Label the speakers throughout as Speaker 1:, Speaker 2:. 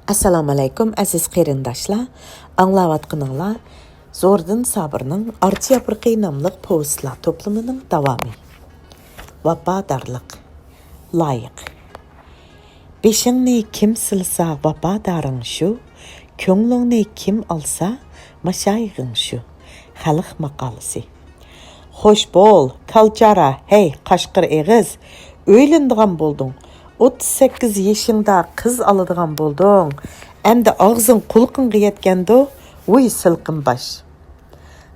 Speaker 1: Assalamu alaikum aziz qarindoshlar. Anglayotganinglar Zo'rdin Sabirning Archa Yapriqi nomli povestlar to'plamining davomi. Vafodorlik. Loyiq. Beshingni kim silsa vafodoring shu, ko'nglingni kim olsa mashayiqing shu. Xalq maqolasi. Xo'sh bo'l, kalchara, hey qashqir eg'iz, o'ylindigan bo'lding. 38 yaşında kız alıdığan buldun. Hem de ağzın kulqınğı yetkendo, uy sılqın baş.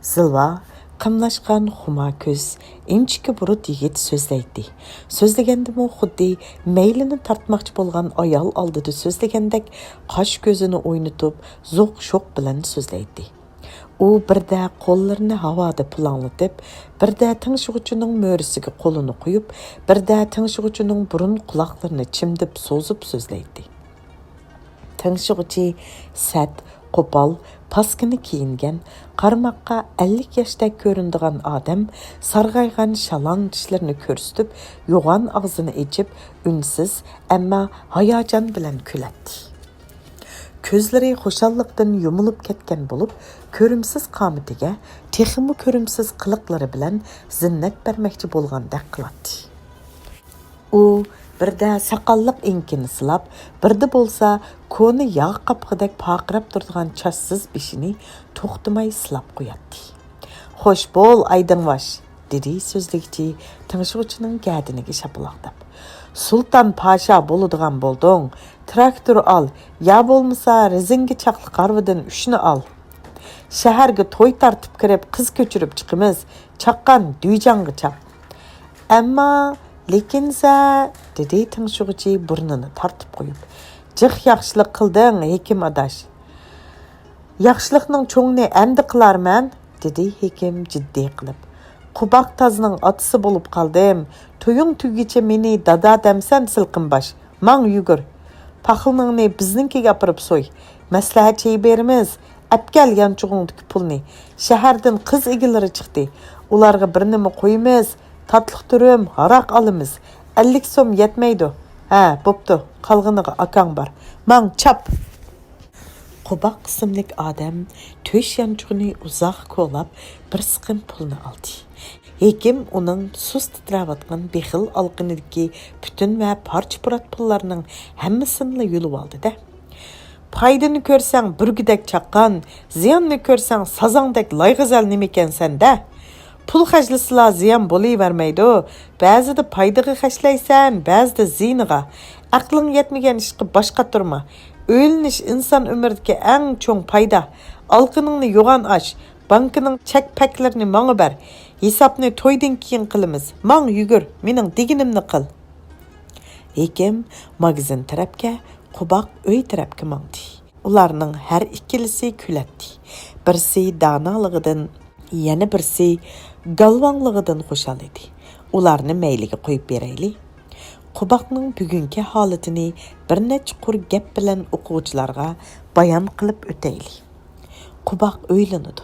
Speaker 1: Zılva, qımlaşqan xuma köz, inçiki burut yigit sözleydi. Sözlegendi mu xuddi meylini tartmaqçı bolğan ayal aldıdı sözlegendek qaş gözünü oynutup, zoq şoq bilan sözleydi. U birdə qollarını havada planlatıp, birdə tınşıqçının mörisiga qolunu qoyup, birdə tınşıqçının burun qulaqlarını çimdip sozup sözleydi. Tınşıqçı sət, qopal, paskini kiyinген, qarmaqqa 50 yaşda göründüğən adam sarğayğan şalan dişlerini körüstüp, yoğan ağzını içip, ünsüz, amma hayacan bilan kületdi. Көзләре хушаллыктан юмылып кеткен булып, көрүмсез камытыга, техимы көрүмсез кылыклары белән зиннәт бермәкче булгандак кылатты. У birdə сакаллык инкини сылап, birdə bolsa коны яг капкыдак пақырап турган чашсыз бишини тоқтымай сылап куятты. Хош бол, айдыңваш, dedi sözlükçi тыңшыгычының гәдиниге шапылақтап. Sultan Paşa boluduğan boldun, traktör al, ya bolmasa rezingi çaqlı qarvıdın üçünü al. Şəhərge toy tartıp kirib, qız köçürüp çıqımız, çaqqan düycanğı çap. Amma, lekinsə, dedi tınşıqçı burnunu tartıp qoyup. Cıq yaxşılıq qıldın, hekim adaş. Yaxşılıqның çoğunu əndi qılar mən, dedi hekim ciddi qılıb. Qubaq tazının atısı bolup qaldım. Toyun tügüçe meni dada demsen sılqın baş. Maң yügür. Paxılnыңni bizninkiga apırıp soy. Məsləhət şey berimiz. Əpgəl yançuğundaki pulni. Şəhərdən qız egiləri çıxdı. Ularga birnimi qoyimiz. Tatlıq türüm, haraq alımız. 50 som yetmeydi. Hə, boptu. Qalğınıға akang bar. Maң çap. Qubaq qısımlik adam töş yançuğunu uzaq kolab bir sıqın pulni aldı. Hekim onun sus titravatqan bexil alqınidiki bütün və parça-purat pullarının həmmisini yulup aldı da. Paydını körsən bürgüdək çaqqan, ziyanını körsən sazandək layğızal nemeken səndə. Pul xəclisila ziyan boli vermeydi. Bəzide paydığı xəşləysən, bəzide ziyniga. Aqlın yetmegen işqi başqa turma. Öyleniş insan ömürdeki en çoğun payda. Alqınını yoğan aç. Bankının çek pəklərini maڭı bər. Hesapni toydun keyin qılımız. Maң yügür, mening deginimni qıl. Hekim magazin tarafga, Qubaq öy tarafga maڭdi. Ularning har ikkilisi kületdi. Birisi danalığıdan, yana birisi galvanlığıdan xoşal edi. Ularni meyliga qo'yib berayli. Qubaqning bugungi holatini bir necha qur gap bilan o'quvchilarga bayon qilib o'tayli. Qubaq o'ylanadi.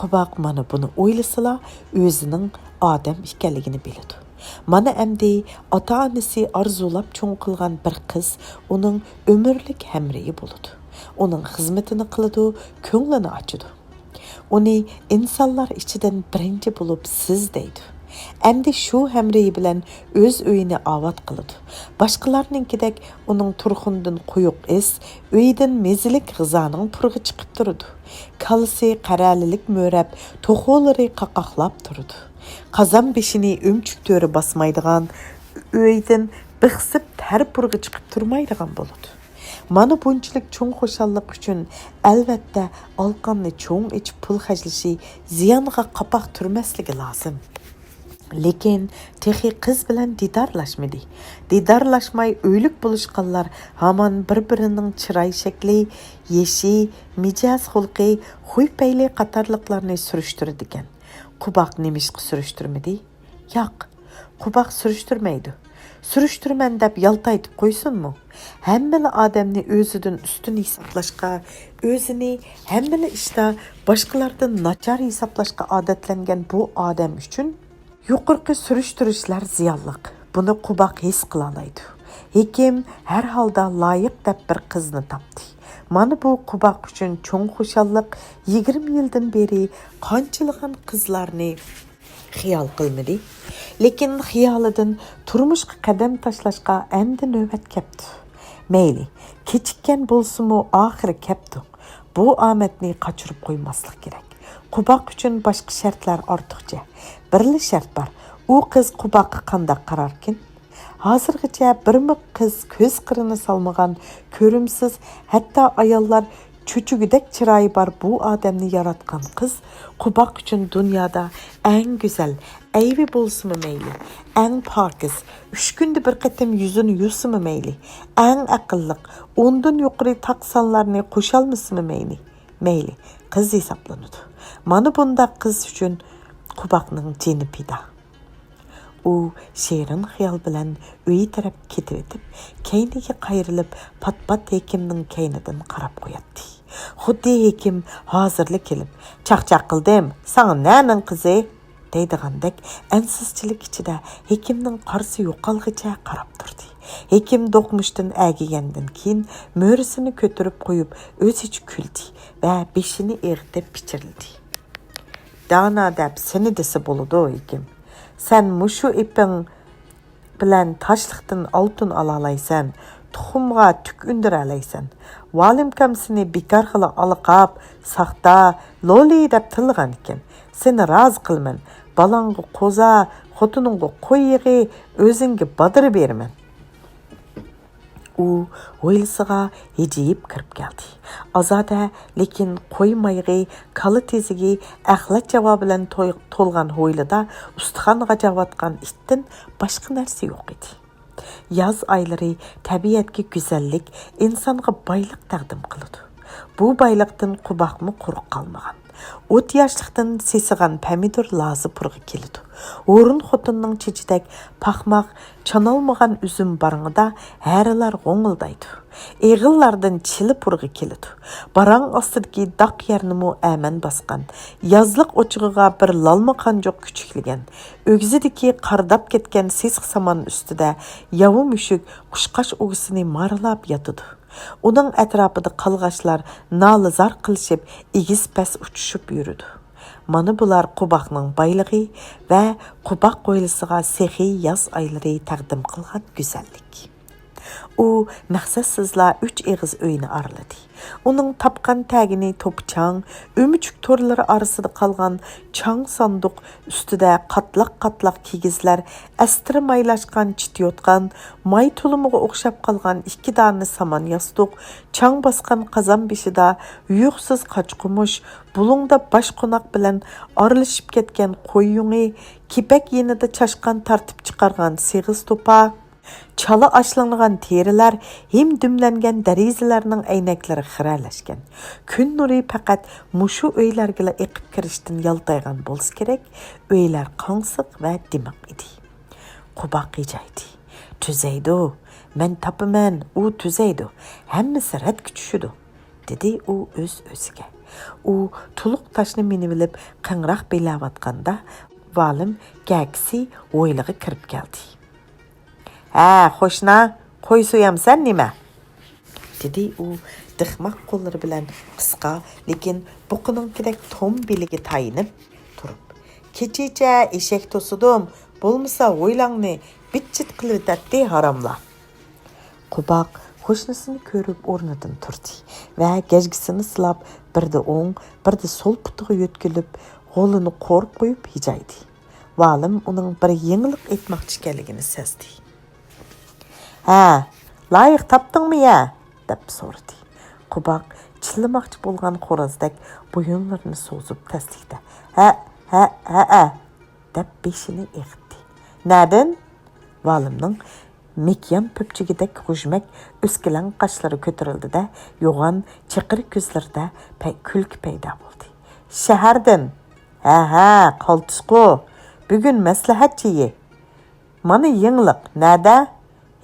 Speaker 1: Qubaq mana buni o'ylasala o'zining odam ekanligini biladi. Mana endi ota-onasi arzulab cho'ng qilgan bir qiz uning umrlik hamriyi bo'ladi. Uning xizmatini qiladi, ko'nglini ochadi. Uni insonlar ichidan birinchi bo'lib siz deydi. Endi shu hamriyi bilan o'z uyini ovat qiladi. Boshqalarninkidek uning turxundan quyuq is, uydan mezilik g'izoning purg'i chiqib turadi. Kalisi qaralilik mo'rab, to'xolari qaqaqlab turadi. Qazon beshini o'mchuk to'ri basmaydigan, uydan bixsib tar purg'i chiqib turmaydigan bo'ladi. Mana bunchalik cho'ng xo'shallik uchun albatta alqonni cho'ng ichib pul xajlishi ziyonga qapaq turmasligi lozim. Lekin texi qiz bilan didarlashmadi. Didarlashmay o'ylik bo'lishqanlar hamon bir-birining chiroy shakli, yeshi, mijoz xulqi, xuy-payli qatorliqlarni surishtirdi ekan. Qubaq nemishqa surishtirmadi? Yo'q, Qubaq surishtirmaydi. Surishtirman deb yaltaytib qo'ysinmi? Hammala odamni o'zidan ustun hisoblashga, o'zini hammala ishda boshqalardan nachar hisoblashga odatlangan bu odam uchun yuqorqi surishtirishlar ziyonliq. Buni Qubaq his qila oladi. Hekim her halda layık dep bir kızını tapdı. Mana bu Qubaq üçün çoğun xoşallıq 20 yıldan beri qançılığın kızlarını xiyal qılmadı. Lekin xiyalidan turmuşqa qadam tashlashqa endi növbət kepti. Meyli, kechikkan bo'lsa-mu oxiri kepti. Bu omadni qochirib qo'ymaslik kerak. Qubaq uchun boshqa shartlar ortiqcha. Birli shart bor. U qiz Qubaqqa qanday qararkin? Hozirgacha birmi qiz ko'z qirini salmagan, ko'rimsiz, hatto ayollar cho'chugidek chiroyi bor bu odamni yaratgan qiz Qubaq uchun dunyoda eng go'zal, aybi bo'lsimi mayli, eng pokiz, 3 kunda bir qatim yuzini yuvsimi mayli, eng aqlliq, ondan yuqori taqsonlarni qo'shalmasimi mayli. Mayli, qiz hisoblanadi. Mana bunda qiz uchun Qubaqning jini pida. U şerin xiyal bilan uyi taraf ketib etib, keyniga qayrilib, pat-pat hekimning keynidan qarab qo'yatdi. Xuddi hekim hozirlik kelib, "Chaqchaq qildim, sana naning qizi?" deydigandek ansizchilik ichida hekimning qarsi yo'qolgicha qarab turdi. Hekim do'qmishdan agigandan keyin mo'risini ko'tarib qo'yib, o'zicha kuldi va beshini eg'itib pichirildi. "Dana deb seni desa bo'ladi, hekim. Sen muşu ipin bilen taşlıktan altın alalaysan, tuxumga tük ündüralaysan. Valimkam seni bekar qila alıqab, saxta, loli deb tilgan ekan. Seni razı qilman. Balanga qo'za, xotiningga qo'y yig'i, o'zingga badir berman." U o'ylisiga hijiyib kirib keldi. Azada lekin qo'ymayg'i, kali tezigi axlat javob bilan to'lgan ho'ylida ustixonga javatgan ittin boshqa narsa yo'q edi. Yoz oylari tabiatga go'zallik, insonga boylik taqdim qiladi. Bu boylikdan Qubaqmi quruq qolmagan. 30 yaşlıqdan sesigan pomidor lazı purg'i keladi. O'rin xotinning chichidek paxmaq chanolmagan üzüm barыңida harilar g'o'ngildaydi. Eg'illardan chili purg'i keladi. Barang ostidagi daq yernimi aman basqan. Yazliq o'chig'iga bir lalma qanjoq kuchukligan. O'gzidiki qardab ketgan sesiq saman ustida yavu mushuk qushqash o'gisini marlab yotadi. Onun ətrafında qalğaçlar nalizar qilishib, egiz pəs uçuşub yürüdü. Mana bular Qubaqning baylığı və Qubaq qo'ylisiga sehi yoz oylari taqdim qilgan go'zallik. U maqsadsizla 3 eg'iz uyni araladı. Onun tapqan tagini to'pchang, o'michuk to'rlari orasida qolgan chang sanduq ustida qatlaq-qatlaq kigizlar, astri maylashgan chitiyotgan, may tulumiga o'xshab qolgan 2 dona saman yostiq, chang bosgan qozon beshida uyuqsiz qochqumush, bulungda bosh qo'noq bilan aralashib ketgan qo'y yungi, kipak yenida chashqan tartib chiqargan seg'iz to'pa, chala ashlangan terilar, hem dumlangan darizalarning aynaklari xiralashgan. Kun nuri faqat mushu uylarga eqib kirishdan yaltaygan bo'lsa kerak, uylar qansiq va dimiq edi. Qubaq ijaydi. Tuzaydi. Men tapaman, u tuzaydi. Hammasi radga tushidi, dedi u o'z-o'ziga. U tuluq toshni minib olib qing'roq belavatganda, valim gagisi o'ylig'i kirib keldi. "Ha, xo'shna, qo'y so'yamsan nima?" dedi u dixmaq qo'llari bilan qisqa, lekin buqininkidek tom beliga tayinib turib. "Kechicha eshak to'sidim, bo'lmasa o'ylangni bitchit qilib tatdi haromlar." Qubaq qo'shnisini ko'rib o'rnidan turdi va gajgisini silab, birda o'ng, birda so'l putiga yo'tkilib, qo'lini qo'rib qo'yib hijaydi. Valim uning bir yengillik etmoqchi ekanligini sezdi. "Ha, loyiq topdingmi ya?" deb so'radi. Qubaq chillamoqchi bo'lgan xo'rozdek bo'yinlarini so'zib tasdiqda. Ha, deb beshini egdi. "Nadin?" Valimning mekyan pöpchigidek hujmak o'skilan qoshlari ko'tarildi-da, yo'g'on chiqir ko'zlarida kulki paydo bo'ldi. "Shahardan." Ha, qaltisqu. Bugun maslahatchi. Mana yenglik nada?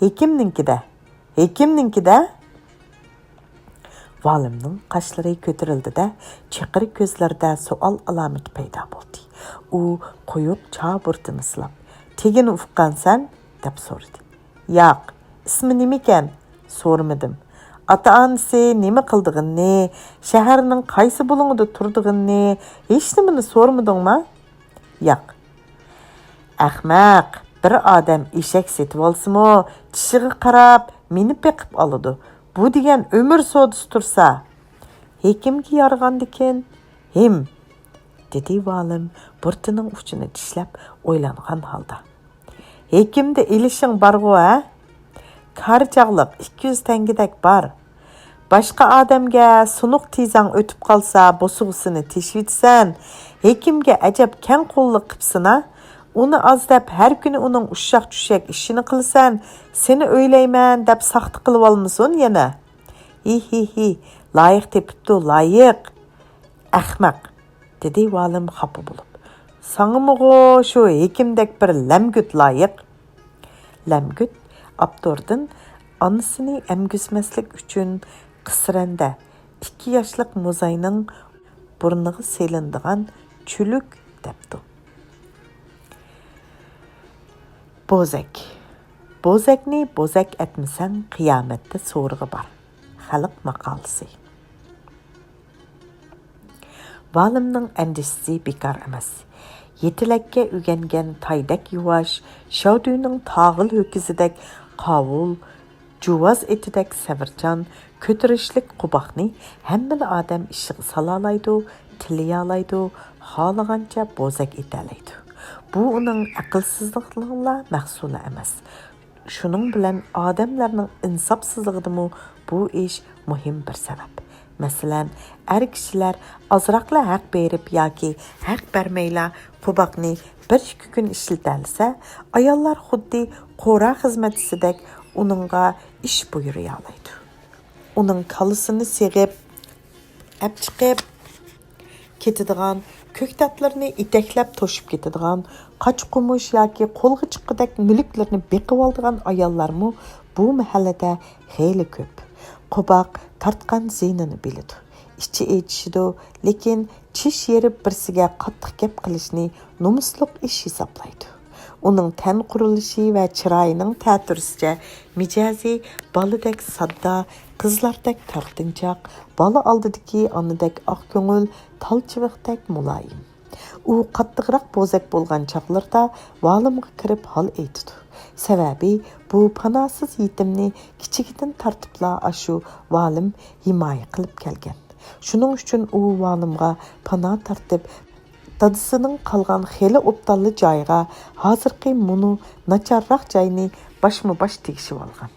Speaker 1: Hekimninkida. Valimning qoshlari ko'tarildi-da, chiqir ko'zlarida savol alomati paydo bo'ldi. U qo'yib cha burtini silab, "Tegin ufqansan?" deb so'radi. "Yo'q, ismi nima ekan? So'ramadim. Ata-anasi nima qildig'ini, shaharning qaysi bo'lingida turdig'ini, hech nimani so'rmadingmi? Yo'q. Ahmaq, bir odam eshak setib olsa-mu, tishiga qarab meni beqib oladi. Bu degan umr sodisi tursa. Hekimga yarg'andikin, him, dedi valim burtining uchini tishlab o'ylangan holda. Hekimda ilishing borg'u, ha? Karjaqliq 200 tangadak bor. Boshqa odamga sunuq tizang o'tib qolsa, bosug'isini teshvitsan, hekimga ajab kang qo'lliq qipsina, uni azdab har kuni uning ushshaq-tushak ishini qilsan, seni o'ylayman deb saxta qilib olmasin yana. Hi, loyiq tepibdi, loyiq. Ahmaq, dedi valim xafa bo'lib. Sаңымығы shu hekimdek bir lamgut loyiq. Lamgut Abdurdan anasını əmgüsməslik üçün qısrəndə 2 yaşlıq Muzayның burnuğa selindiğən çülük dəpdi. Bozak. Bozakni bozak etməsən qiyamətdə soruğu var. Xalq maqalısı. Valimning əndişisi bekar emas. Yetiləkə ügənген taydak yuvaş, şauduyning tağıl hökizidək qavul, juvaz etidək səvircan, kötürüşlik qubaqni həmmili adam işiq salalaydı, tiliyalaydı, xalığanca bozak etəlaydı. Bu onun aqlsızlıqlarla məxsulu emas. Şunun bilan adamlarning insafsızlığıdımı bu iş muhim bir səbəb. Məsələn, kişilər azraqla haq berib yoki haq bermeyla qubaqni 1-2 gün işlətəlsə, ayollar xuddi qora xizmətçisidək onunğa iş buyuruyalaydı. Onun kalısını seğib, əp çıxıb ketidigan, köktatlarını itəklab toşub ketidigan, qaç qumuş yoki qo'lga chiqqidek mülklərini beqib aldigan ayollarmı bu mahallada xeyli köp. Qubaq tartqan zeynini bilidi. İçi etişidi, lekin çiş yerib birsiga qattiq gap qilishni nomusliq ish hisoblaydi. Uning tan qurilishi va chiroyining ta'tirisicha mijozi boladek sadda, qizlardek tortinchoq, bola oldidagi onadek oq ko'ngil, talchiviqdek muloyim. U qattiqroq bozak bo'lgan chaqlarda valimga kirib hol aytdi. Sababi bu panasiz yetimni kichigidan tartibla ashu valim himoya qilib kelgan. Shuning uchun u valimga pana tartib dadisining qolgan xeli o'ptalli joyiga hozirgi muni nacharroq joyni boshma-bosh tegishib olgan.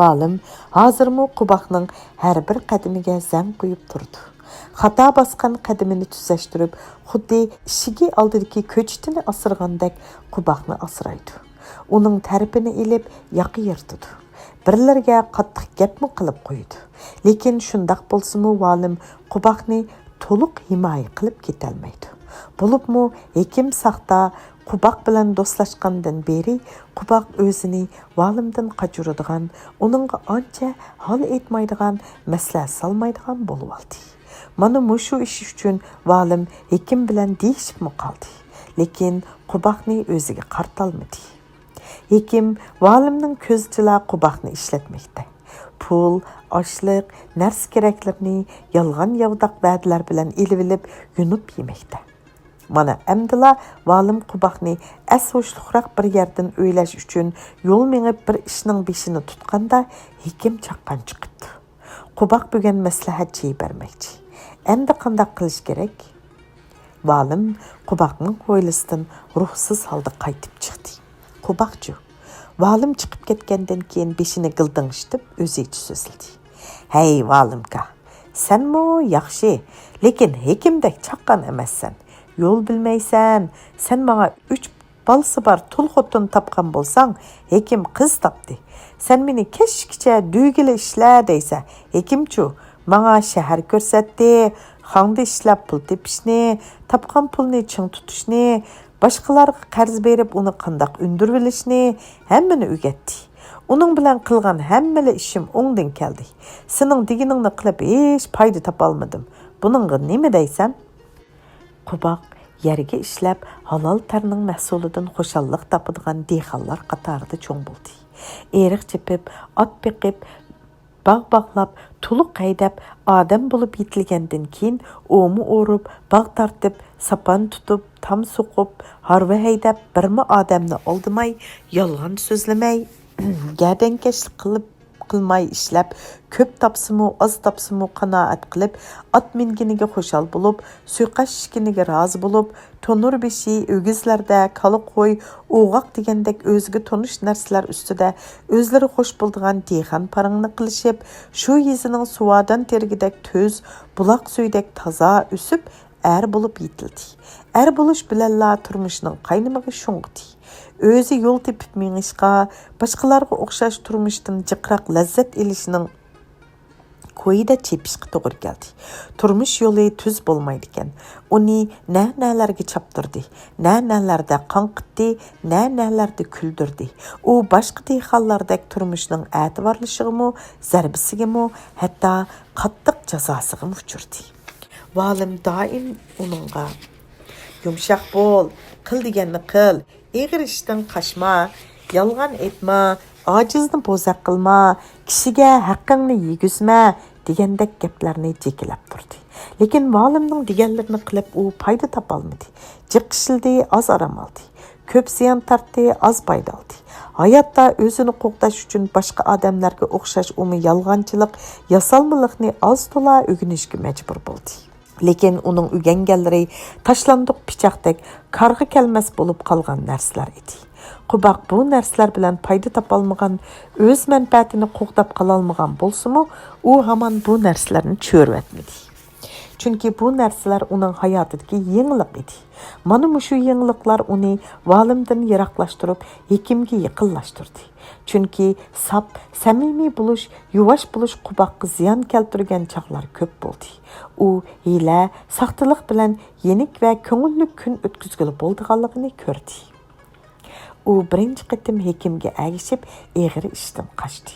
Speaker 1: Valim hozirmi qubaqning har bir qadamiga zang qo'yib turdi. Xato bosgan qadamini tuzashtirib, xuddi ishigi oldidagi ko'chatini asirgandek qubaqni asraydi. Uning tarpini ilib yoqi yirtidi. Birlarga qattiq gapmi qilib qo'ydi. Lekin shundaq bo'lsa-mu valim qubaqni to'liq himoya qilib ketolmaydi. Bo'libmi hekim saxta qubaq bilan do'stlashgandan beri qubaq o'zini valimdan qachiradigan, uningga ancha hol etmaydigan, maslahat solmaydigan bo'lib oldi. Mana mushu ish uchun valim hekim bilan deyishibmi qoldi. Lekin qubaqni o'ziga qartalmadi. Hekim valimning ko'zchila qubaqni ishlatmoqda. Pul, oshliq, narsa keraklarni yolg'on yavdaq va'dalar bilan elib yunib yemoqda. Mana amdila valim qubaqni ashoshliqroq bir yerdan o'ylash uchun yo'l mengib bir ishning beshini tutganda hekim chaqqan chiqibdi. Qubaq bugun maslahatchi bermoqchi. Endi qanday qilish kerak? Valim qubaqning hovlisidan ruhsiz holda qaytib chiqdi. Qubaqchi valim chiqib ketgandan keyin beshini g'ilding'ishib o'zicha so'zildi. Hey valimka, senmi yaxshi, lekin hekimdek chaqqan emassan. Yo'l bilmaysan. Sen menga 3 balasi bor tul xotin topgan bo'lsang, hekim qiz topdi. Sen meni kechgacha duygili ishla deysa, hekimchu menga shahar ko'rsatdi, xangda ishlab pul tepishni, topgan pulni ching tutishni, boshqalarga qarz berib uni qandoq undirib olishni hammani o'rgatdi. Uning bilan qilgan hammali ishim o'ngdan keldi. Sening deganingni qilib hech foyda topa olmadim. Buningga nima deysan? Qubaq yerga ishlab halol tarning mahsulidan xo'shallik topadigan dehqonlar qatorida cho'ng bo'ldi. Eriq chepib, at beqib, bağ-bağlap, tuluq haydab, adam bo'lib yetilgandan keyin o'mi o'rib, bağ tartib, sapan tutib, tam so'qib, harva haydab, birmi odamni oldimay, yolg'on so'zlamay, gadankashlik qilmay ishlab, ko'p topsimu, oz topsimu qanoat qilib, at minginiga xo'shal bo'lib, suiqash ishkiniga rozi bo'lib, tonur beshi, o'gizlarda, kala qo'y, o'g'oq degandek o'ziga tonish narsalar ustida o'zlari xo'sh bo'ldigan dehqon parangni qilishib, shu yezining suvadan tergidek to'z, buloq suyidek toza o'sib, bo'lib yetildi. Bo'lish bilanla turmushning qaynimig'i sho'ng'di. O'zi yo'l tepib mengishqa, boshqalarga o'xshash turmushdan jiqroq lazzat elishning ko'yida chepishga to'g'ri keldi. Turmush yo'li tuz bo'lmaydi ekan. Uni na-nalarga chaptirdi, na-nalarda qanqitdi, na-nalarda kuldirdi. U boshqa dehqonlardek turmushning e'tiborlishigimi, zarbisigimi, hatto qattiq jazosiga uchirdi. Valim doim uningga yumshoq bo'l, qil deganni qil, eg'ir ishdan qashma, yolg'on aytma, ojizni bo'zaq qilma, kishiga haqqingni yegizma degandek gaplarni jekilab turdi. Lekin valimning deganlarini qilib u foyda topolmadi. Jiqishildi, oz aram oldi. Ko'p ziyon tortdi, oz foyda oldi. Hayotda o'zini qo'g'dash uchun boshqa odamlarga o'xshash yolg'onchilik, yasalmalikni oz to'la o'rganishga majbur bo'ldi. Lekin uning o'rganganlari tashlandiq pichoqdek qarg'a kelmas bo'lib qolgan narsalar edi. Qubaq bu narsalar bilan foyda topolmagan, o'z manfaatini qo'g'dab qololmagan bo'lsa-mu, u hamon bu narsalarni cho'rvatmadi. Chunki bu narsalar uning hayotidagi yangilik edi. Mana shu yangiliklar uni valimdan yiroqlashtirib, hekimga yaqinlashtirdi. Chunki sap, samimiy bo'lish, yuvosh bo'lish qubaqqa ziyon keltirgan chaqlar ko'p bo'ldi. U hiyla, saxtalik bilan yenik va ko'ngilli kun o'tkazgili bo'lganligini ko'rdi. U birinchi qitim hekimga agishib, eg'ir ishdan qochdi.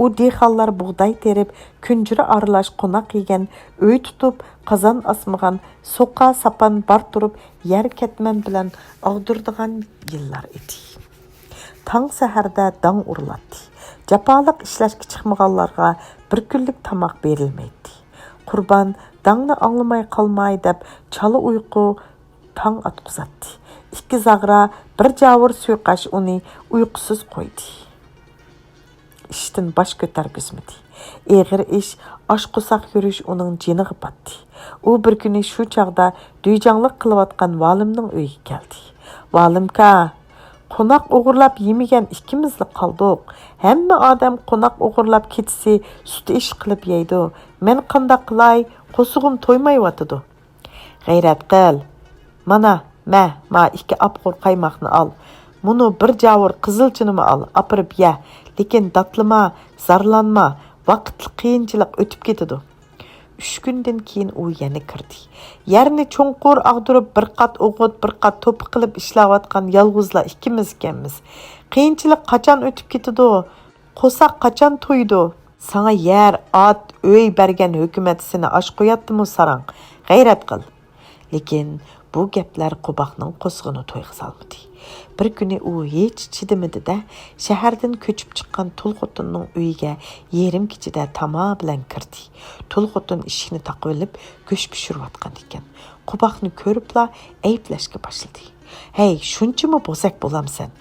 Speaker 1: U dehqonlar bug'doy terib, kunjira aralash qo'noq yegan, uy tutib, qozon osmagan, so'qa sapan bar turib, yer ketman bilan og'dirdigan yillar edi. Tang saharda dang urilatdi. Jafoliq ishlashga chiqmaganlarga bir kunlik tomoq berilmaydi. Qurban dangni anglamay qolmay deb chala uyqu tang atqizatdi. Ikki zag'ra bir javur suiqash uni uyqusiz qo'ydi. İştin baş ko'targizmadi. Eg'ir ish, oshqo'saq yurish uning jiniga batdi. U bir kuni shu chaqda duyjonlik qilayotgan valimning uyiga keldi. Valimka, qo'noq o'g'irlab yemagan ikkimizli qoldik. Hamma odam qo'noq o'g'irlab ketsa, sut ish qilib yeydi. Men qanday qilay? Qo'sug'im to'ymayotidi. G'ayrat qil. Mana, ma ikki apqur qaymoqni al. Munu bir javur qizilchinimi al, apirib ye. Lekin datlama, zarlanma, vaqtli qiyinchilik o'tib ketadi. 3 kundan keyin u yana kirdi. Yerni cho'nqur ag'dirib, bir qat o'g'it, bir qat to'pi qilib ishlayotgan yolg'izlar ikkimiz ekanmiz. Qiyinchilik qachon o'tib ketadi? Qo'saq qachon to'ydi? Sana yer, ot, uy bergan hukumat seni osh qo'yatdimi sarang? G'ayrat qil. Lekin bu gaplar Qubaqning qo'zg'ini to'yg'izolmadi. Bir kuni u hech chidamidi-da, shahardan ko'chib chiqqan Tulxotinning uyiga yerim kechida tamo bilan kirdi. Tulxotin eshikni taqib olib, go'sht pishirayotgan ekan. Qubaqni ko'ribla ayblashga boshladi. "Hey, shunchami bo'zak bo'lamsan?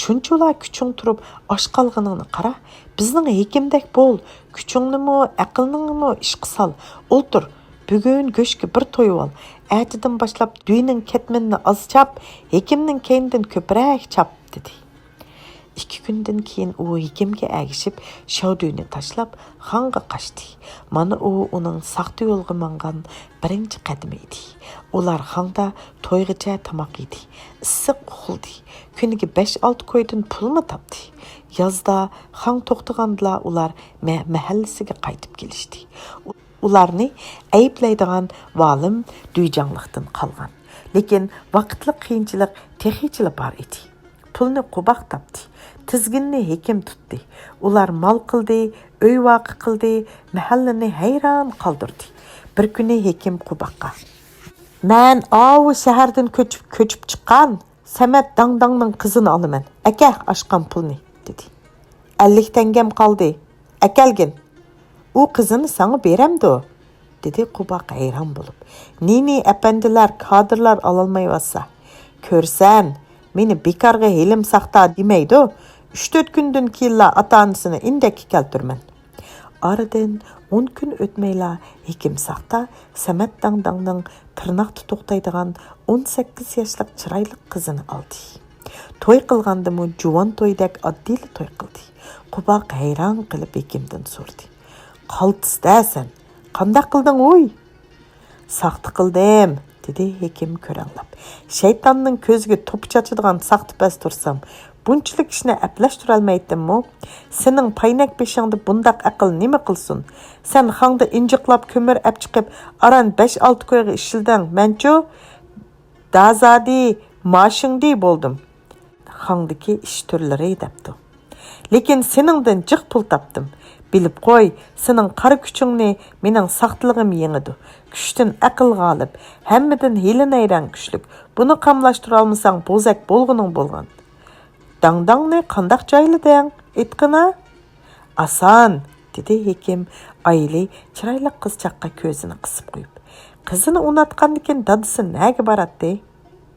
Speaker 1: Shunchalar kuching turib, osh qolganingni qara. Bizning hekimdek bo'l. Kuchingnimi, aqlningmi ish qilsal, o'ltir. Bugun go'shtga bir to'yib ol. Әтіден башлап дүйінің кетменini az чап, hekimning keynidan ko'proq chap dedi. 2 kundan keyin u hekimga agishib, shavduyni tashlab, xonga qochdi. Mana u uning saxta yo'lga mangan birinchi qadami edi. Ular xonda to'yg'icha tamoq yedi. Issiq uxildi. Kuniga 5-6 qo'ydan pulmi topdi. Yozda xon to'xtaganda ular mahallasiga qaytib kelishdi. Ularni ayıplaydigan valim duyjonlikdan qolgan. Lekin vaqtli qiyinchilik texnichili bor edi. Pulni Qubaq topdi. Tizginni hekim tutdi. Ular mol qildi, uy vaqi qildi, mahallani hayron qoldirdi. Bir kuni hekim Qubaqqa: "Men avu shahardan ko'chib chiqqan Samat Dangdangning qizini olaman. Aka, oshqan pulni" dedi. 50 tengem kaldı. Əkelgin. O kızını sana beremdi, dedi Qubaq hayran bulup. Nini əpəndiler, kadırlar alalmayıvasa. Körsen, meni bekarga helim sakta demeydi. 3-4 gündün killa ata-anasını indeki keltürmen. Aradan 10 gün ötmeyla hekim sakta Samet Dangdang'ның tırnak tutuqtaydigan 18 yaşlık çıraylık kızını aldı. Toy qılğandı mı juvan toydek addili toy qıldı. Qubaq hayran qılıp hekimden sordu. Qaltыс däsen, qandaq qıldın oy? Saxtı qıldım, dedi hekim köränlap. Şeytanның közüge topu çaçıdığan saxtı bəs tursam, bunçilik işini əpləştürəlməydim mi? Senin paynak beşiğinde bundaq aqıl nime qılsın? Sen xаңды inciqlap kömür əp çıqıb, aran 5-6 koyga işildən, mənço, dazadi, maşıngdi boldum. Xаңdaki iş türleri depdi. Lekin seningden jiq pul tapdım. Bilip qoy, senin qara küçüngni mening saxtılığım yeŋidu. Küçtün aqıl galip, hemmeden heli nayran küçlük. Bunu qamlaştıra almasaң bozak bolğunuң bolğan. Dangdangni qandaq jaylı deň, etqina? Asan, dedi hekim ayli çıraylı qızçaqqa közünü qısıp qoyup. Qızını unatqandikin dadısı näge baratdı?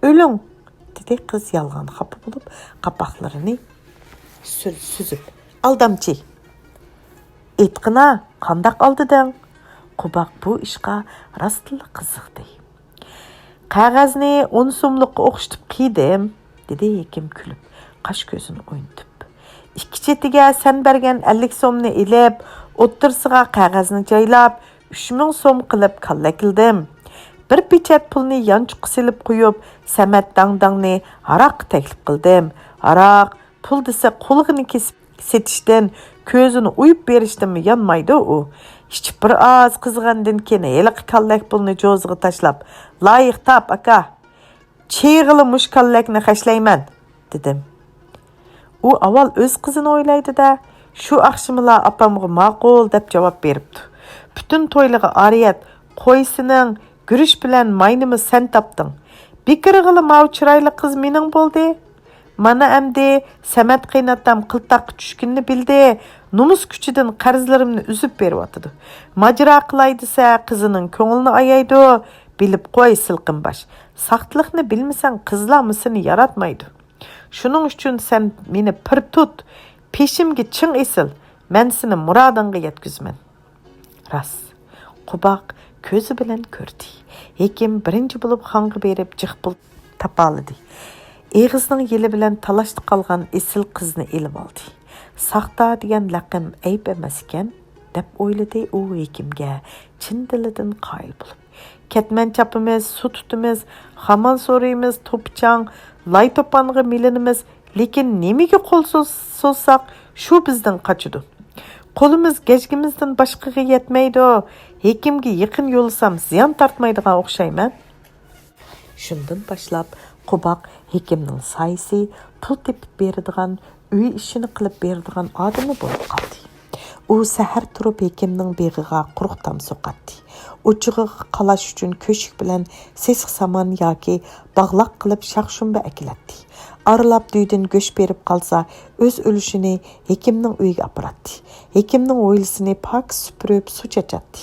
Speaker 1: Ölüň, dedi qız yalğan xapı bulup, qapaqlarını süzüp. Aldamçı. Etqina, qandaq aldı deň? Qubaq bu işqa rastlı qızıqdı. Qağazni 10 so'mliqqa o'xshitib qiydim, dedi hekim kulib, qash ko'zini o'ynatib. İki chetiga sen bergan 50 so'mni ilib, o'ttirsiga qog'ozni joylab, 3000 so'm qilib kallakildim. Bir pechat pulni yanchuq silib qo'yib, Samet Dangdangni aroq taklif qildim. Aroq pul desa qo'lig'ini kesib setishdan, ko'zini uyib berishdan yanmaydi u. Hech bir oz qizg'andan keyin heliqi kallak pulni jo'ziga tashlab, "Loyiq tap, aka. Cheg'ili mush kallakni xashlayman", dedim. U avval o'z qizini o'ylaydi-da, shu axshimla apamga ma'qul deb javob beribdi. Bütün to'ylig'i ariyat, qo'ysining gurish bilan maynimi sen topding. Bekirg'ili mav chiroyli qiz mening bo'ldi. Mana amdi Samet qaynatam qiltaq tushkunni bildi. Numus kuchidan qarzlarimni uzib beryotdi. Majra qilay desa qizining ko'nglini ayaydi. Bilib qo'y silqinbash. Saxtliqni bilmasang qizlarmi seni yaratmaydi. Shuning uchun sen meni pir tut, peshimga ching esil. Men seni murodingga yetkizman. Ras. Qubaq ko'zi bilan ko'rdi. Hekim birinchi bo'lib xonga berib jiq pul tapaladi. Eg'izning yeli bilan talashib qolgan esil qizni elib oldi. Saxta degan laqim ayb emas ekan, deb o'yladi u hekimga chin dilidan qoyil bo'lib. Ketman chapimiz, su tutimiz, xamal so'raymiz, to'pchang, lay to'panga milinimiz, lekin nemiga qo'l so'zsaq, shu bizdan qochidi. Qo'limiz gejgimizdan boshqaga yetmaydi. Hekimga yaqin yo'lsam ziyon tortmaydigan o'xshayman. Shundan boshlab Qubaq hekimning saysi, pul tepib beradigan, uy ishini qilib beradigan odami bo'lib qoldi. U sahar turib hekimning beg'iga quruq tam so'qatdi. Uchiga qalash uchun ko'shik bilan sesiq saman yoki bog'loq qilib shaqshumba akilatdi. Aralab duydan go'sht berib qolsa, o'z ulushini hekimning uyiga aparatdi. Hekimning o'ylisini pak supurib suv chachatdi.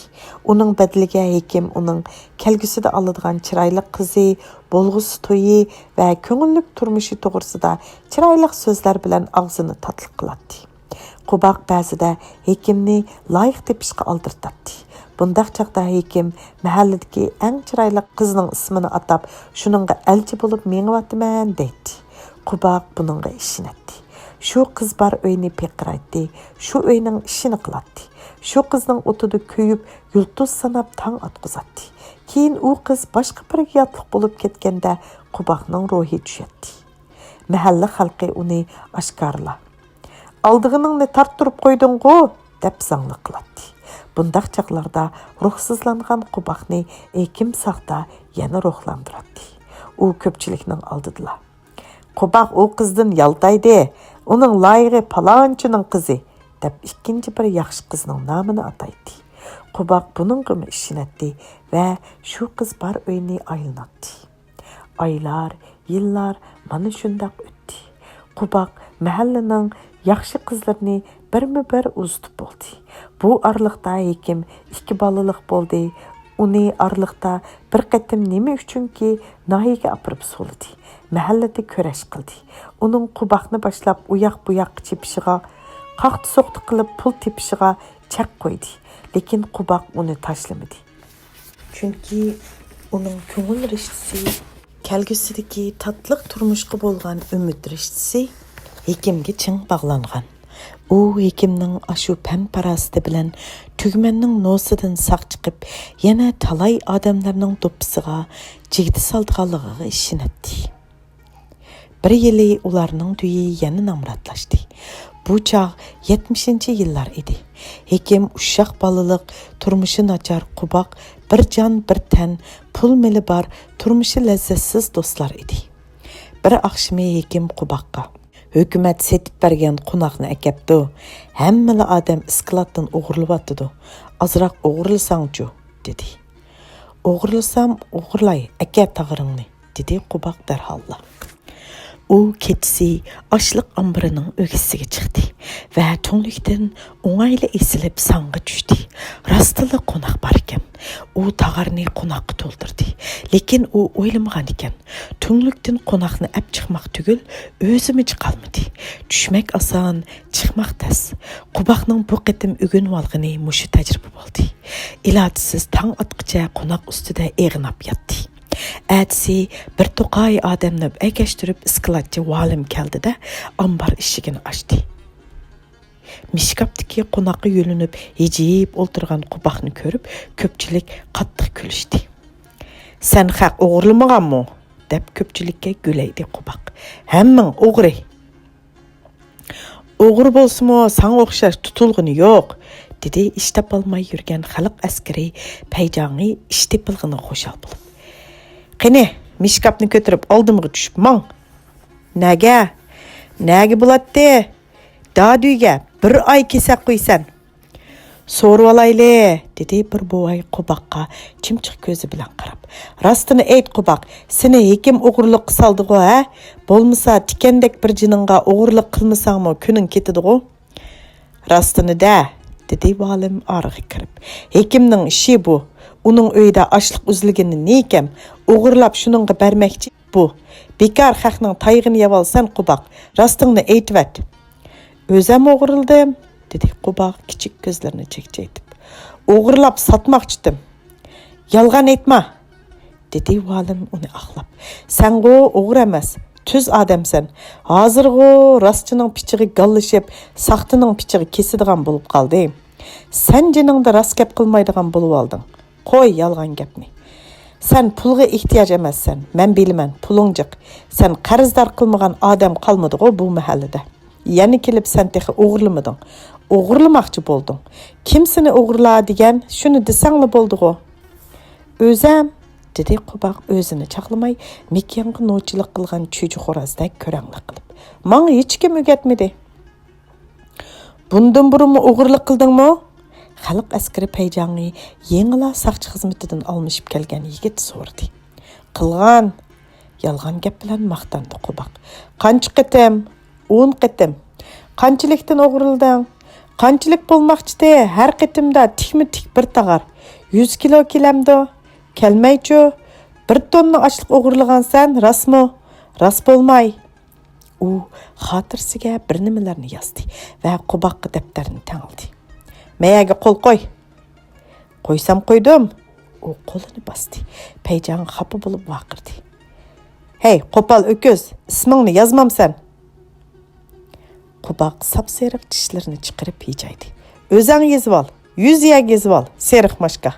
Speaker 1: Uning badaliga hekim uning kelgusida oladigan chiroyli qizi, bo'lg'usi to'yi va ko'ngillik turmushi to'g'risida chiroyli so'zlar bilan og'zini tatliq qiladi. Qubaq ba'zida hekimni loyiq tepishga oldirtadi. Bundaq chaqda hekim mahalladagi eng chiroyli qizning ismini atab, shuningga elchi bo'lib mengyapman deydi. Qubaq buningga ishonadi. Shu qiz bar uyni peqiraydi, shu uyning ishini qiladi. Shu qizning o'tida kuyib, yulduz sanab tang atqizadi. Keyin u qiz boshqa bir yotliq bo'lib ketganda Qubaqning ruhi tushadi. Mahalla xalqi uni oshkorla. Aldığınыңны tartırıp qo'yding-ku, deb zanglik qiladi. Bundaq chaqlarda ruhsizlangan Qubaqni hekim saxta yana ruhlantiradi. U ko'pchilikning oldida. Qubaq o qizdan yaltaydi. Uning loyig'i palonchining qizi, deb ikkinchi bir yaxshi qizning nomini ataydi. Qubaq buningga ishonadi va shu qiz bar uyni aylanadi. Oylar, yillar mana shundoq o'tdi. Qubaq mahallaning Yaxşı qızlarını bir uzutib boldi. Bu arlıqda hekim 2 balalıq boldi. Uni arlıqda bir qatim nima uchunki nahiga apirib soldi. Mahallada köreş qildi. Onun qubaqni boshlab bu yoq chepishiga, qaqti soqti qilib pul tepishiga chaq qo'ydi. Lekin qubaq uni tashlamadi. Chunki uning ko'ngil rishtisi, kelgusidagi tatlıq turmushga bo'lgan umid rishtisi hekimga ching bog'langan. U hekimning ashu pam-parasiti bilan tugmanning nosidan saq chiqib, yana talay odamlarning do'ppisiga jigdi saldiganligiga ishonadi. Bir yili ularning to'yi yana namratlashdi. Bu chaq 70-yillar edi. Hekim uşaq balılıq, turmushi nachar qubaq, bir jon bir tan, pul mili bar, turmushi lazzatsiz do'stlar edi. Bir oqshimi hekim qubaqqa Hökumət setib bergen qonaqni akapdı. Hammala adam isklatdan o'g'irlayotdi. Azroq o'g'irlasangchu, dedi. O'g'irlasam, o'g'irlay, aka tag'iringni, dedi qubaq darhalla. U keçisi açlıq ambirining o'g'isiga chiqdi va to'nglikdan o'ng'ayli esilib sanga tushdi. Rastila qonaq bar ekan. U tag'arni qonaqqa to'ldirdi. Lekin u o'ylamagan ekan. To'nglikdan qonaqni ap chiqmoq tugul, o'zimi chiqolmadi. Tushmak oson, chiqmoq tas. Qubaqning bu qitim o'ginib olgani mushu tajriba bo'ldi. Ilojsiz tong otqicha qonaq ustida eg'inab yotdi. Әтісі bir to'qay odamni әкәштіріп isklatchi valim keldi-da, ambar eshigini açdı. Mishkapdiki qonaqqa yo'linib, hejib o'ltirgan qubaqni ko'rib, ko'pchilik qattiq kulishdi. Sen haq o'g'irlamaganmi? deb ko'pchilikka gülaydi qubaq. Hammang o'g'ri. O'g'ri bo'lsa-mu, sana o'xshash tutulg'ini yo'q, dedi ish topolmay yurgan xalq askari payjongi ish tepilg'ini xo'shal bo'lib. Qani, mishkapni ko'tarib oldimga tushib mang. Naga bo'latdi? Daduyga bir oy kesak qo'ysan. So'rib olayli, dedi bir buvay qubaqqa chimchiq ko'zi bilan qarab. Rostini ayt qubaq, seni hekim o'g'irlik qildi-ku, ha? Bo'lmasa tikandek bir jiningga o'g'irlik qilmasangmi, kuning ketadi-ku. Rostini da, dedi valim orig'i kirib. Hekimning ishi bu. Uning uyida açlıq uzilgini ne ekan? O'g'irlab shuningga bermoqchi bu. Bekar xalqning tayg'ini yeb olsan qubaq, rostingni aytvat. O'zim o'g'irildim, dedi qubaq kichik ko'zlarini chekchaytib. O'g'irlab satmoqchidim. Yolg'on aytma, dedi valim uni aqlab. Sen-go o'g'ir emas, tuz odamsan. Hozirgo rostchining pichig'i gallashib, saxtining pichig'i kesidigan bo'lib qoldi. Sen jiningda rost gap qilmaydigan bo'lib olding. Qo'y yolg'on gapni. Sen pulga ehtiyoj emassan. Men bilaman, puling jiq. Sen qarzdor qilmagan odam qolmadi-ku bu mahallada. Yana kelib sen texi o'g'irlamading. O'g'irlamoqchi bo'lding. Kim seni o'g'irla degan, shuni desangla bo'ldi-ku. O'zim, dedi qubaq o'zini chaqlamay, mekyanga nochilik qilgan cho'ji xo'rozdek ko'ranglik qilib. Menga hech kim o'rgatmadi. Bundan burunmi o'g'irlik qildingmi? Xalq askari payjongi yengila saqchi xizmatidan almashib kelgan yigit so'radi. Qilgan yolg'on gap bilan maqtandi qubaq. Qancha qitim? 10 qitim. Qanchilikdan o'g'irilding? Qanchilik bo'lmoqchidi? Har qitimda tikmi-tik bir tag'ar. 100 kilo kelamdi. Kelmaychu. 1 tonna ochliq o'g'irlagansan, rostmi? Rost bo'lmay. U xotirasiga bir nimalarni yozdi va qubaqqa daftarni tangladi. Mayaga qo'l qo'y. Qo'ysam qo'ydim. U qo'lini bosdi. Payjon xafa bo'lib vaqirdi. Hey, qo'pol o'ko'z, ismingni yozmamsan. Qubaq sapsariq tishlarini chiqarib yechaydi. O'zing yozib ol. 100 yag yozib ol, seriq mashqa.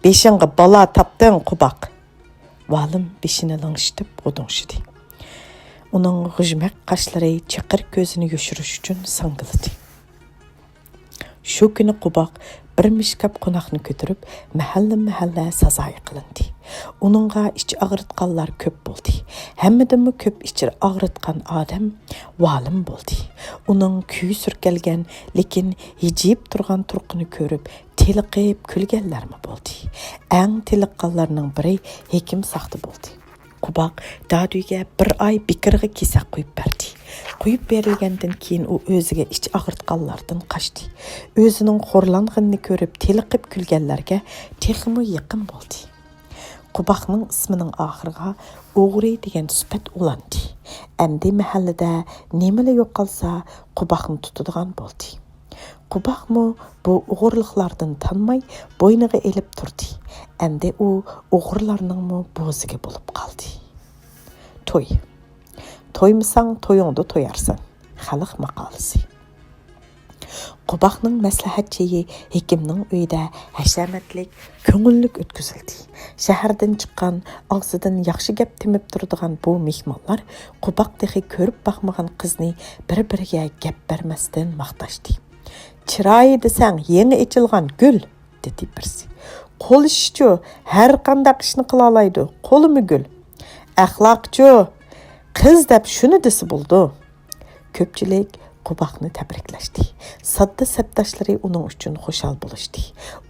Speaker 1: Beshingga balo topding qubaq. Valim beshini langshitib o'dingshidi. Uning g'ijmaq qoshlari chiqir ko'zini yoshirish uchun sangiladi. Shu kuni qubaq bir mishkap qonaqni ko'tarib, mahalla sazoy qilindi. Uningga ichi og'ritganlar ko'p bo'ldi. Hammadan ko'p ichi og'ritgan odam valim bo'ldi. Uning kuyi surkalgan, lekin hijib turgan turqini ko'rib, teliqib kulganlarmi bo'ldi. Eng teliqqanlarning biri hekim saxti bo'ldi. Qubaq Daduga bir ay bikirg'i kesak qo'yib berdi. Qo'yib berilgandan keyin u o'ziga ich og'ritganlardan qochdi. O'zining xo'rlanganini ko'rib teliqib kulganlarga texmi yaqin bo'ldi. Qubaqning ismining oxiriga o'g'ri degan sifat ulandi. Endi mahallada nimalar yo'qolsa Qubaqni tutadigan bo'ldi. Qubaqmi bu o'g'irliqlardan tanmay bo'yniga elib turdi. Endi u o'g'irlarning bo'ziga bo'lib qoldi. To'y. To'ymasang to'yingda to'yarsan. Xalq maqolasi. Qubaqning maslahatchiyi hekimning uyida hashamatlik, ko'ngillik o'tkazildi. Shahardan chiqqan, og'zidan yaxshi gap temib turadigan bu mehmonlar Qubaqdagi ko'rib baqmagan qizni bir-biriga gap bermasdan maqtashdi. Chiroyi desang, yangi ichilgan gul, dedi birsi. Qo'l ishchi, har qanday ishni qila oladi. Qo'limi gul. Axloqchi, qiz deb shuni desa bo'ldi. Ko'pchilik Qubaqni tabriklashdi. Sadda sabdoshlari uning uchun xushal bo'lishdi.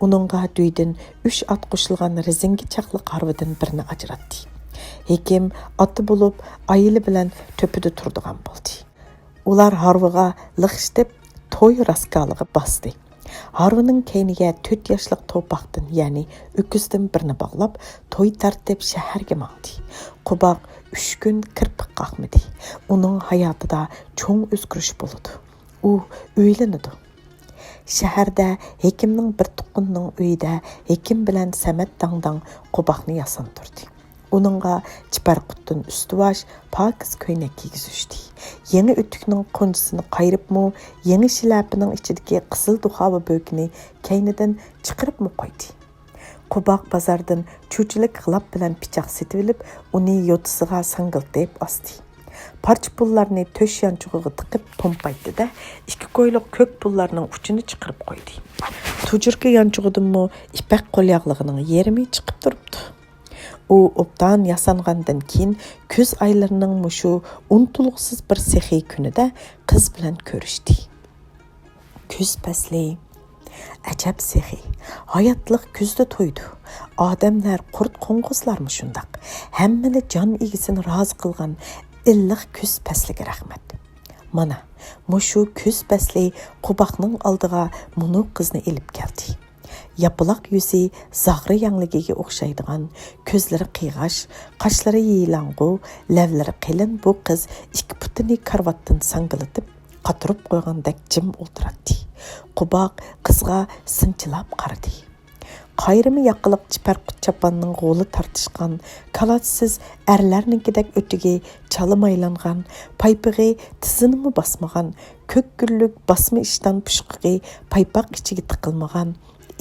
Speaker 1: Uningga duydan 3 at qo'shilgan rezingi chaqliq harvidan birini ajratdi. Hekim oti bo'lib, ayili bilan to'pida turadigan bo'ldi. Ular harviga liqishtib to'y raskalig'i bosdi. Harvining keyniga 4 yoshlik to'paqdan, ya'ni o'kizdan birini bog'lab, to'y tartib shaharga mangdi. Qubaq 3 kun kirpiq qaqmadi. Uning hayotida cho'ng o'zgarish bo'ldi. U uylanadi. Shaharda hekimning bir tuqqunning uyida hekim bilan Samat dangdang Qubaqni yasantirdi. Uningga chiparqutdan ustivash pokiz ko'ylak kiygizishdi. Yangi o'tukning qo'nchisini qayribmi, yangi shilapining ichidagi qizil duxova bo'kini keynidan chiqiribmi qo'ydi. Qubaq bozordan cho'chilik g'ilab bilan pichoq setib olib, uni yotisiga sangiltib osdi. Parcha pullarni to'sh yanchug'iga tiqib pompaydi-da, 2 qo'yliq ko'k pullarning uchini chiqirib qo'ydi. Tujurga yanchug'idanmi ipak qo'lyog'lig'ining yerimi chiqib turibdi. U obdan yasangandan keyin kuz oylarining mushu untuluqsiz bir sexiy kunida qiz bilan ko'rishdi. Kuz fasli ajab sexiy, hayotliq kuzda to'ydi. Odamlar qurt qo'ng'izlarmi shundaq. Hammani jon egisini rozi qilgan illiq kuz fasliga rahmat. Mana, mushu kuz fasli Qubaqning oldiga munu qizni elib keldi. Yapılaq yüzü zag'ri yangligiga o'xshaydigan, ko'zlari qiyg'ash, qoshlari yelang'u, lavlari qilin bu qiz 2 putini karvatdan sangilitib, qatirib qo'ygandek jim o'tiradi. Qubaq qizga sinchilab qaradi. Qayrimi yaqiliq chiparqut chapanning g'o'li tartishgan, kalatsiz erlarnikidek o'tiga chalamaylangan, paypig'i tizinimi basmagan, ko'k gullik basma ishdan pushqig'i paypaq ichiga tiqilmagan,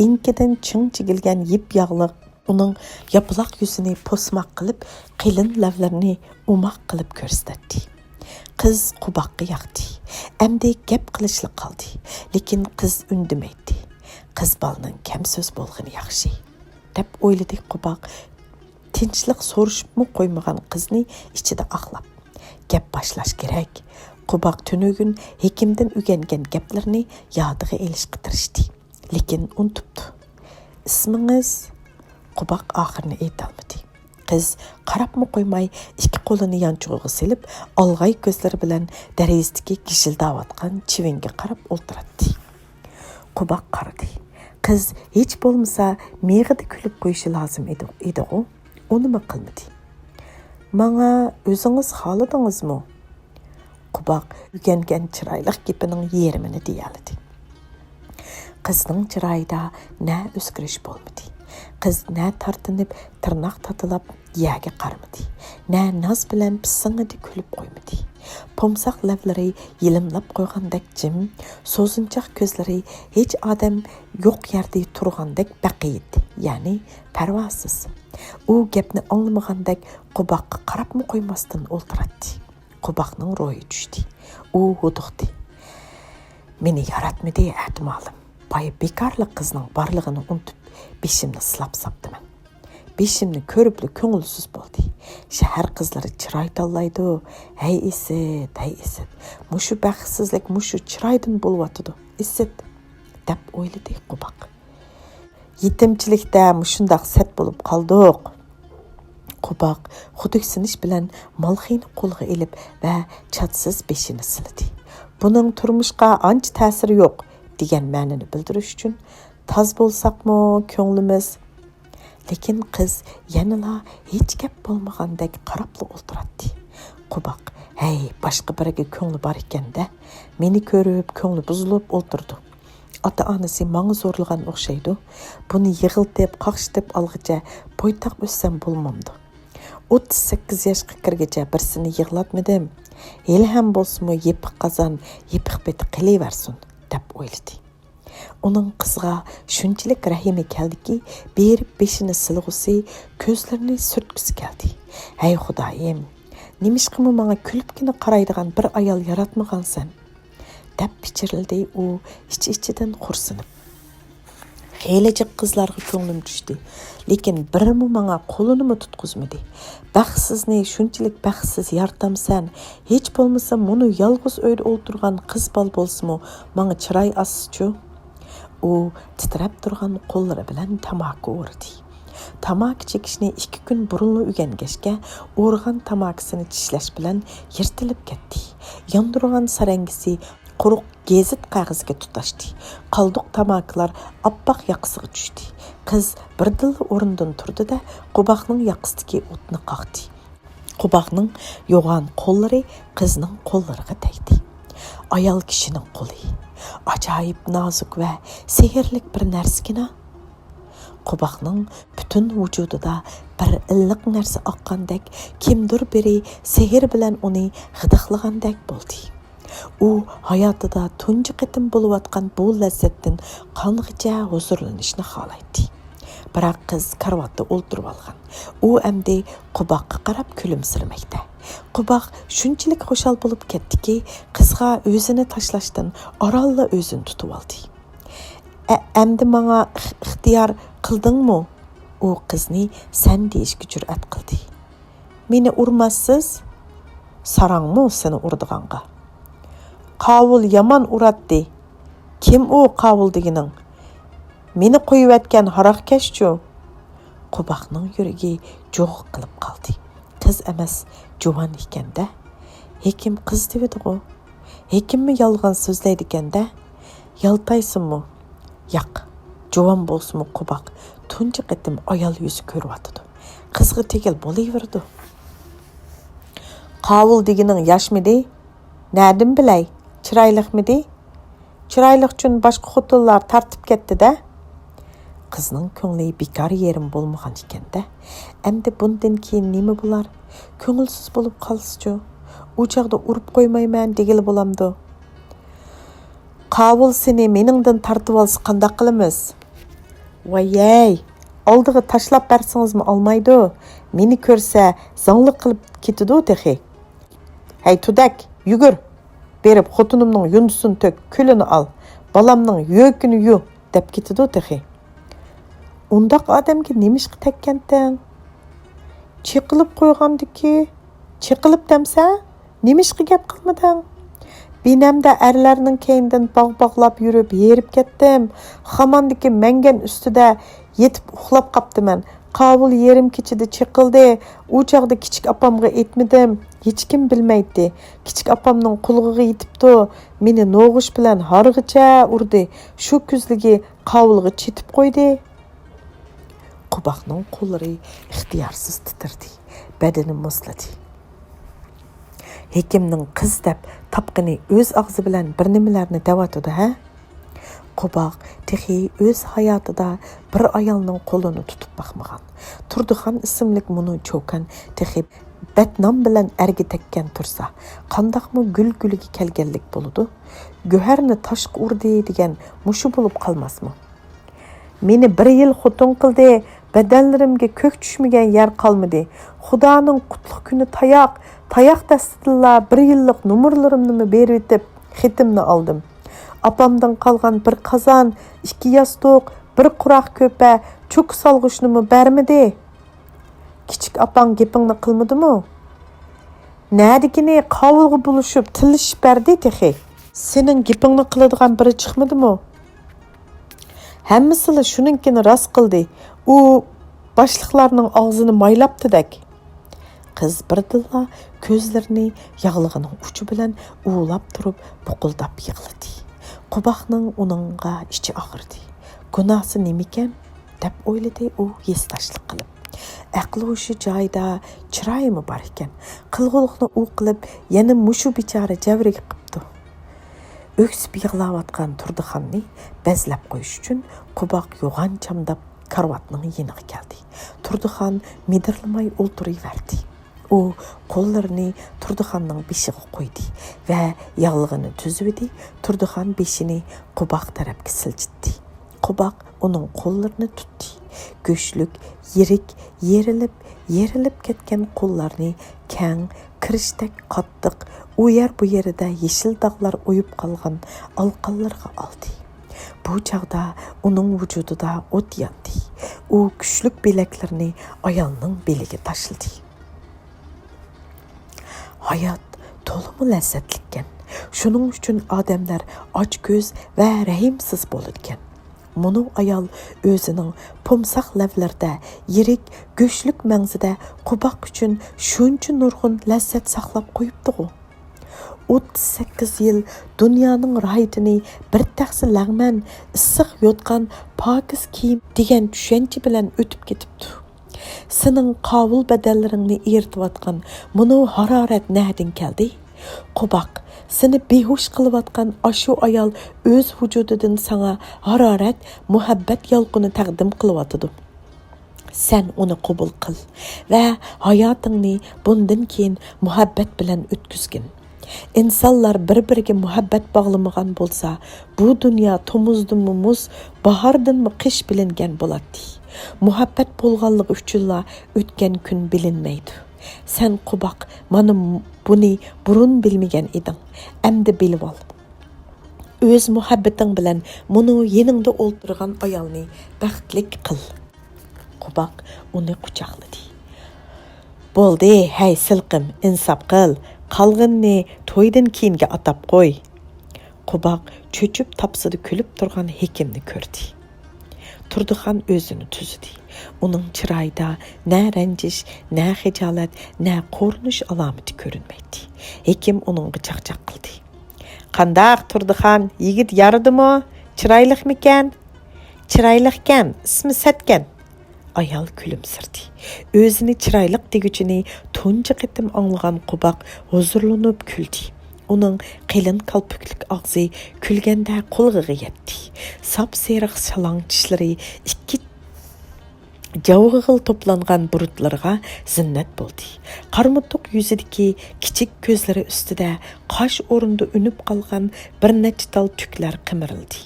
Speaker 1: inkidan ching chigilgan yip yog'liq uning yapılaq yuzini posmaq qilib, qilin lavlarini umoq qilib ko'rsatdi. Qiz Qubaqqa yoqdi. Endi gap qilishli qoldi, lekin qiz undamaydi. Qiz balning kam so'z bo'lgani yaxshi, deb o'yladi Qubaq. Tinchlik so'rishibmi qo'ymagan qizni ichida aqlab. Gap boshlash kerak. Qubaq tunugun hekimdan o'rgangan gaplarni yodiga elishga tirishdi. Lekin unutibdi. Ismingiz? Qubaq oxirini aytolmadi. Qiz qarabmi qo'ymay 2 qo'lini yanchug'iga silib, olg'ay ko'zlari bilan derazdagi gishildayotgan chivinga qarab o'tiradi. Qubaq qaradi. Qiz hech bo'lmasa meg'ida kulib qo'yishi lozim edi-ku. Unimi qilmadi. Menga o'zingiz xohladingizmi? Qubaq o'rgangan chiroyli gapining yerimini deyaladi. Qizning chiroyida na o'zgarish bo'lmadi. Qiz na tartinib, tirnoq tatilab yaga qarmadi. Na noz bilan pisingidi kulib qo'ymadi. Pomsaq lavlari yilimlab qo'ygandek jim, so'zinchoq ko'zlari hech odam yo'q yerda turgandek baqiydi, ya'ni parvosiz. U gapni anglamagandek Qubaqqa qarabmi qo'ymasdan o'ltiradi. Qubaqning ro'yi tushdi. U huduqdi. Meni yaratmadi ahmolim. Payı bekarlı qizning barlig'ini unutib, beshimni silab sapdiman. Beshimni ko'ribli ko'ngilsiz bo'ldi. Shahar qizlari chiroy tanlaydi. Hey isit, hey isit. Mushu baxtsizlik mushu chiroydan bo'lyotidi. Isit, deb o'yladi Qubaq. Yetimchilikda mushundaq set bo'lib qoldik. Qubaq xuduksinish bilan Malxiyni qo'lga ilib va chatsiz beshini siladi. Buning turmushqa ancha ta'siri yo'q degan ma'nini bildirish uchun taz bo'lsaqmi ko'nglimiz. Lekin qiz yanala hech gap bo'lmagandek qarabla o'ltiradi. Qubaq, hey, boshqa biriga ko'ngli bor ekanda, meni ko'rib ko'ngli buzilib o'ltirdi. Ota-onasi menga zo'rlagan o'xshaydi. Buni yig'iltib, qaqshitib olg'icha poytaq o'ssam bo'lmamdi. 38 yoshga kirgacha birsini yig'latmadim. Hali ham bo'lsa-mu yepiq qozon, yepiq beti qilaversin deb o'yladi. Uning qizga shunchalik rahimi keldiki, berib beshini silg'usi, ko'zlarini surtgisi keldi. Hey Xudoyim, nimishqimi menga kulibgina qaraydigan bir ayol yaratmagansan? Deb pichirildi u ichi-ichidan xursinib. Xeylicik qizlarga ko'nglim tushdi, lekin birimi menga qo'lini tutqizmadi. Baxtsizni shunchalik baxtsiz yaratamsan, hech bo'lmasa meni yolg'iz uyda o'tirgan qiz bol bo'lsa-mu, menga chiroy aschi. U titrab turgan qo'llari bilan tamaki urdi. Tamaki chekishni 2 kun burun o'rgangashga, o'rgan tamakisini tishlash bilan yirtilib ketdi. Yondirgan sarangisi quruq gezit qog'oziga tutashdi. Qalduq tamakilar oppoq yoqasiga tushdi. Qiz birdil o'rnidan turdi-da, Qubaqning yoqasidagi o'tni qaqdi. Qubaqning yo'g'on qo'llari qizning qo'llariga tegdi. Ayol kishining qo'li. Ajoyib nozik va sehrli bir narskina. Qubaqning butun vujudida bir illiq narsa oqqandek, kimdir biri sehr bilan uni g'idiqlagandek bo'ldi. U hayotida tunji qitim bo'layotgan bu lazzatdan qong'icha huzurlanishni xohlaydi. Biroq qiz karvatda o'ltirib olgan. U endi Qubaqqa qarab kulimsirmoqda. Qubaq shunchalik xushal bo'lib ketdiki, qizga o'zini tashlashdan oralla o'zini tutib oldi. Endi menga ixtiyor qildingmi? U qizni sen deyishga jur'at qildi. Meni urmassiz? Sarangmi seni urdiganga? Qavul yomon uratdi. Kim u qavul degining? Meni qo'yayotgan haroqkashchu. Qubaqning yuragi jo'q qilib qoldi. Qiz emas, juvon ekanda. Hekim qiz dedi-ku. Hekimmi yolg'on so'zlaydi ekanda? Yaltaysinmi? Yo'q. Juvon bo'lsinmi Qubaq. Tunji qitim ayol yuzi ko'ryotdi. Qizga tegil bo'laverdi. Qavul degining yoshmidi? Nadim bilay? Chiroyliqmidi? Chiroyliq uchun boshqa xotinlar tartib ketdi-da. Qizning ko'ngli bekor yerim bo'lmagan ekanda. Endi bundan keyin nima bo'lar? Ko'ngilsiz bo'lib qolsa-chu, u chaqda urib qo'ymayman degili bo'lamdi. Qavul seni meningdan tartib olsa qanday qilamiz? Voyey, oldiga tashlab bersingizmi olmaydi. Meni ko'rsa zangli qilib ketidi texi. Hey tudak, yugur. Berib xotinimning yundusini to'k, kulini ol. Balamning yo'kini yu deb ketidi texi. Undaq odamga nimishqa tekkandan? Chiqilib qo'ygandiki, chiqilib demsa, nimishqa gap qilmading? Binamda erlarning keyindan bog'-bog'lab yurib, yerib ketdim. Xamandagi mangan ustida yetib uxlab qaptiman. Qavul yerim kechida chiqildi. U chaqda kichik opamga aytmadim. Hech kim bilmaydi. Kichik opamning qulog'iga yetibdi. Meni no'g'ish bilan harg'icha urdi. Shu kuzligi qavulga chetib qo'ydi. Qubaqning qo'llari ixtiyorsiz titirdi. Badani muzladi. Hekimning qiz deb tapqini o'z og'zi bilan bir nimalarni davatudi, ha? Qubaq texi o'z hayotida bir ayolning qo'lini tutib baxmagan. Turduxon ismlik muni cho'kan texi batnom bilan ergi tekkan tursa, qandaqmi gul-guliga kelganlik bo'ludi? Go'harni toshqa urdi degan mushu bo'lib qolmasmi? Meni 1 yil xotin qildi, badanlarimga ko'k tushmagan yer qolmadi. Xudoning qutlug kuni tayoq dastidilla 1 yillik nomerlarimni berib etib, xitimni oldim. Apamdan qolgan bir qozon, 2 yostiq, bir quroq ko'pa, cho'k solg'ishnimi bermidi? Kichik opang gapingni qilmadimi? Nadigini qavulga bulishib, tilishib berdi texi. Sening gapingni qiladigan biri chiqmadimi? Hammasi shuninkini rost qildi. U boshliqlarning og'zini maylabdi-dak. Kız birdilla ko'zlarini yağlığının uçu bilan uğlab turib buquldab yig'ladi. Qubaqning uningga ichi og'irdi. Gunohsi nimikan deb o'yladi u yesdashlik qilib. Aqli hushi joyida, chiroyimi bor ekan. Qilg'uliqni u qilib, yana mushu bechora javriga qipti. Öksüp yig'layotgan Turdixonni bezlab qo'yish uchun Qubaq yo'g'on chamdab karvatning yeniga keldi. Turdixon midirlamay o'ltiraverdi. U qo'llarini Turdixonning beshiga qo'ydi va yog'lig'ini tuzibdi. Turdixon beshini Qubaq tarafga siljitdi. Qubaq uning qo'llarini tutdi. Go'shlik, yirik, yerilib ketgan qo'llarni kang, kirishdek qattiq, u yer bu yerida yeşil dağlar o'yib qolgan alqanlarga oldi. Bu chaqda uning vujudida o't yondi. U kuchlik belaklarini ayolning beliga tashladi. Hayot to'liq lazzatlikan. Shuning uchun odamlar ochko'z va rahimsiz bo'lgan. Bunu ayol o'zining pomsaq lavlarda, yirik, go'shlik mangzida Qubaq uchun shuncha nurg'un lazzat saqlab qo'yibdi-ku. 38 yil dunyoning rahitini bir taxsi lag'man, issiq yotgan pokiz kiyim degan tushuncha bilan o'tib ketibdi. Sening qovul badallaringni eritayotgan bunu harorat nahdan keldi? Qubaq, seni behush qilayotgan ashu ayol o'z vujudidan sana harorat, muhabbat yolqini taqdim qilyotidi. Sen uni qabul qil va hayotingni bundan keyin muhabbat bilan o'tkazgin. İnsanlar bir-biriga muhabbat bog'lamagan bo'lsa, bu dunyo tomuzdan muz, bahordan qish bilingan bo'ladi. Muhabbat bo'lganligi uchunla o'tgan kun bilinmaydi. Sen Qubaq, mana buni burun bilmagan eding. Endi bilib ol. O'z muhabbating bilan muni yeningda o'ltirgan ayolni baxtlik qil. Qubaq uni quchoqladi. Bo'ldi, hay silqim, insof qil. Qalğınni to'ydan keyinga atab qo'y. Qubaq cho'chib tapsida kulib turgan Hekimni ko'rdi. Turdixon o'zini tuzdi. Uning chiroyida na ranjish, na xijolat, na qo'rqinish alomati ko'rinmaydi. Hekim uningga chaqchaq qildi. Qandaq Turdixon, yigit yaradimi? Chiroyliqmikan? Chiroyliqkan, ismi Satkan. Ayol kulimsirdi. O'zini chiroyliq deguchini tunji qitim anglagan Qubaq huzurlanib kuldi. Uning qilin qalpuklik og'zi kulganda qo'lg'iga yetdi. Sap seriq shalang tishlari ikki javg'il toplangan burutlarga zinnat bo'ldi. Qarmutuq yuzidagi kichik ko'zlari ustida qosh o'rinda unib qolgan bir necha tal tuklar qimirildi.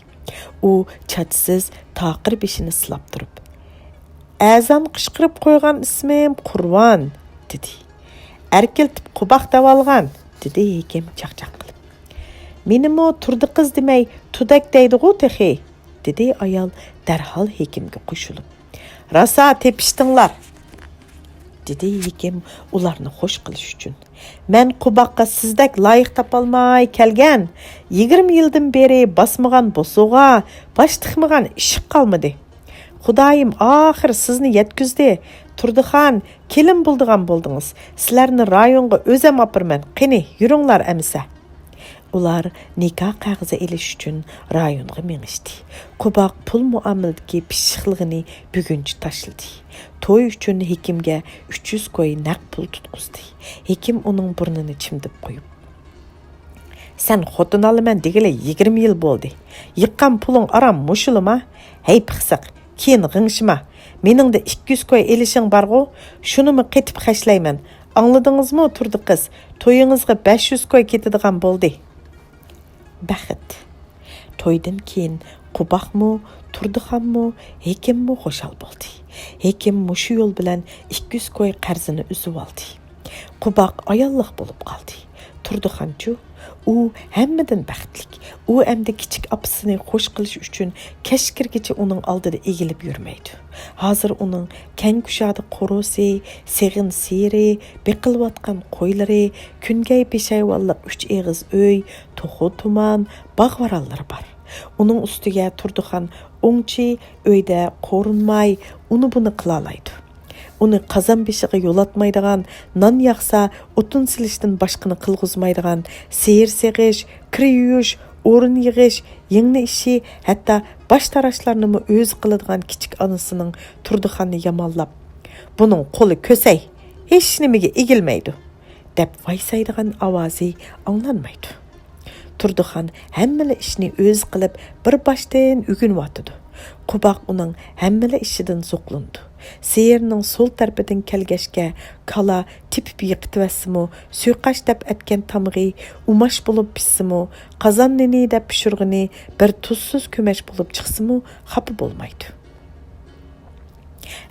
Speaker 1: U chachsiz taqir beshini silab turib, "Azam qishqirib qo'ygan ismim Qurvon", dedi. "Erkeltib Qubaq davolgan", dedi Hekim chaqchaq qilib. "Menimi turdi qiz demay, tudak deydi-ku texi", dedi ayol darhol Hekimga qo'shilib. "Rasa tepishdinglar", dedi Hekim ularni xush qilish uchun. "Men Qubaqqa sizdak loyiq topolmay kelgan, 20 yildan beri bosmagan bosuga, bosh tiqmagan ish qolmadi. Xudoyim oxir sizni yetkizdi. Turdixon, kelin bo'ldigan bo'ldingiz. Sizlarni rayonga o'zim opirman. Qani, yuringlar amsa." Ular nikoh qog'ozi elish uchun rayonga minishdi. Qubaq pul muomaladagi pishiqligini bugunchi tashladi. To'y uchun Hekimga 300 ko'y naq pul tutqizdi. Hekim uning burnini chimdib qo'yib, "Sen xotin olaman degili 20 yil bo'ldi. Yiqqan puling aram mushulima? Hey piqsiq, keyin g'ingshima. Meningda 200 ko'y elishing barg'u, shunimi qetib xashlayman. Angladingizmi, turdi qiz? To'yingizga 500 ko'y ketadigan bo'ldi." Baxit. To'ydan keyin Qubaqmi, Turdixonmi, Hekimmi xushal bo'ldi. Hekim mushu yo'l bilan 200 ko'y qarzini uzib oldi. Qubaq ayolliq bo'lib qoldi. Turdixonchu, u hammadan baxtlik. U endi kichik opisini xush qilish uchun kashkirgacha uning oldida egilib yurmaydi. Hozir uning keng kushadi qorosi, seg'in seri, beqilayotgan qo'ylari, kungay peshayvonliq 3 eg'iz uy, to'xu tuman, bog'varallari bor. Uning ustiga Turdixon o'ngchi uyda qo'rinmay uni buni qila oladi. uni qazon beshiga yo'latmaydigan, non yaqsa o'tin silishdan boshqani qilg'izmaydigan, seyir seg'ish, kir yuyish, o'rin yig'ish, yengni ishi, hatto bosh tarashlarni o'zi qiladigan kichik onasining Turduxonni yomonlab, buning qo'li ko'say, hech nimaga egilmaydi deb vaysaydigan ovozi anglanmaydi. Turduxon hammala ishni o'zi qilib bir boshdan o'rganyotdi. Quboq uning hammala ishidan zo'qlandi. Seyirning so'l tarafidan kelgashga kala tipib yiqitibasimi, suiqash deb atgan tamg'i umash bo'lib pissimi, qozonnini deb pishirg'ini bir tuzsiz ko'mash bo'lib chiqsimi, xafa bo'lmaydi.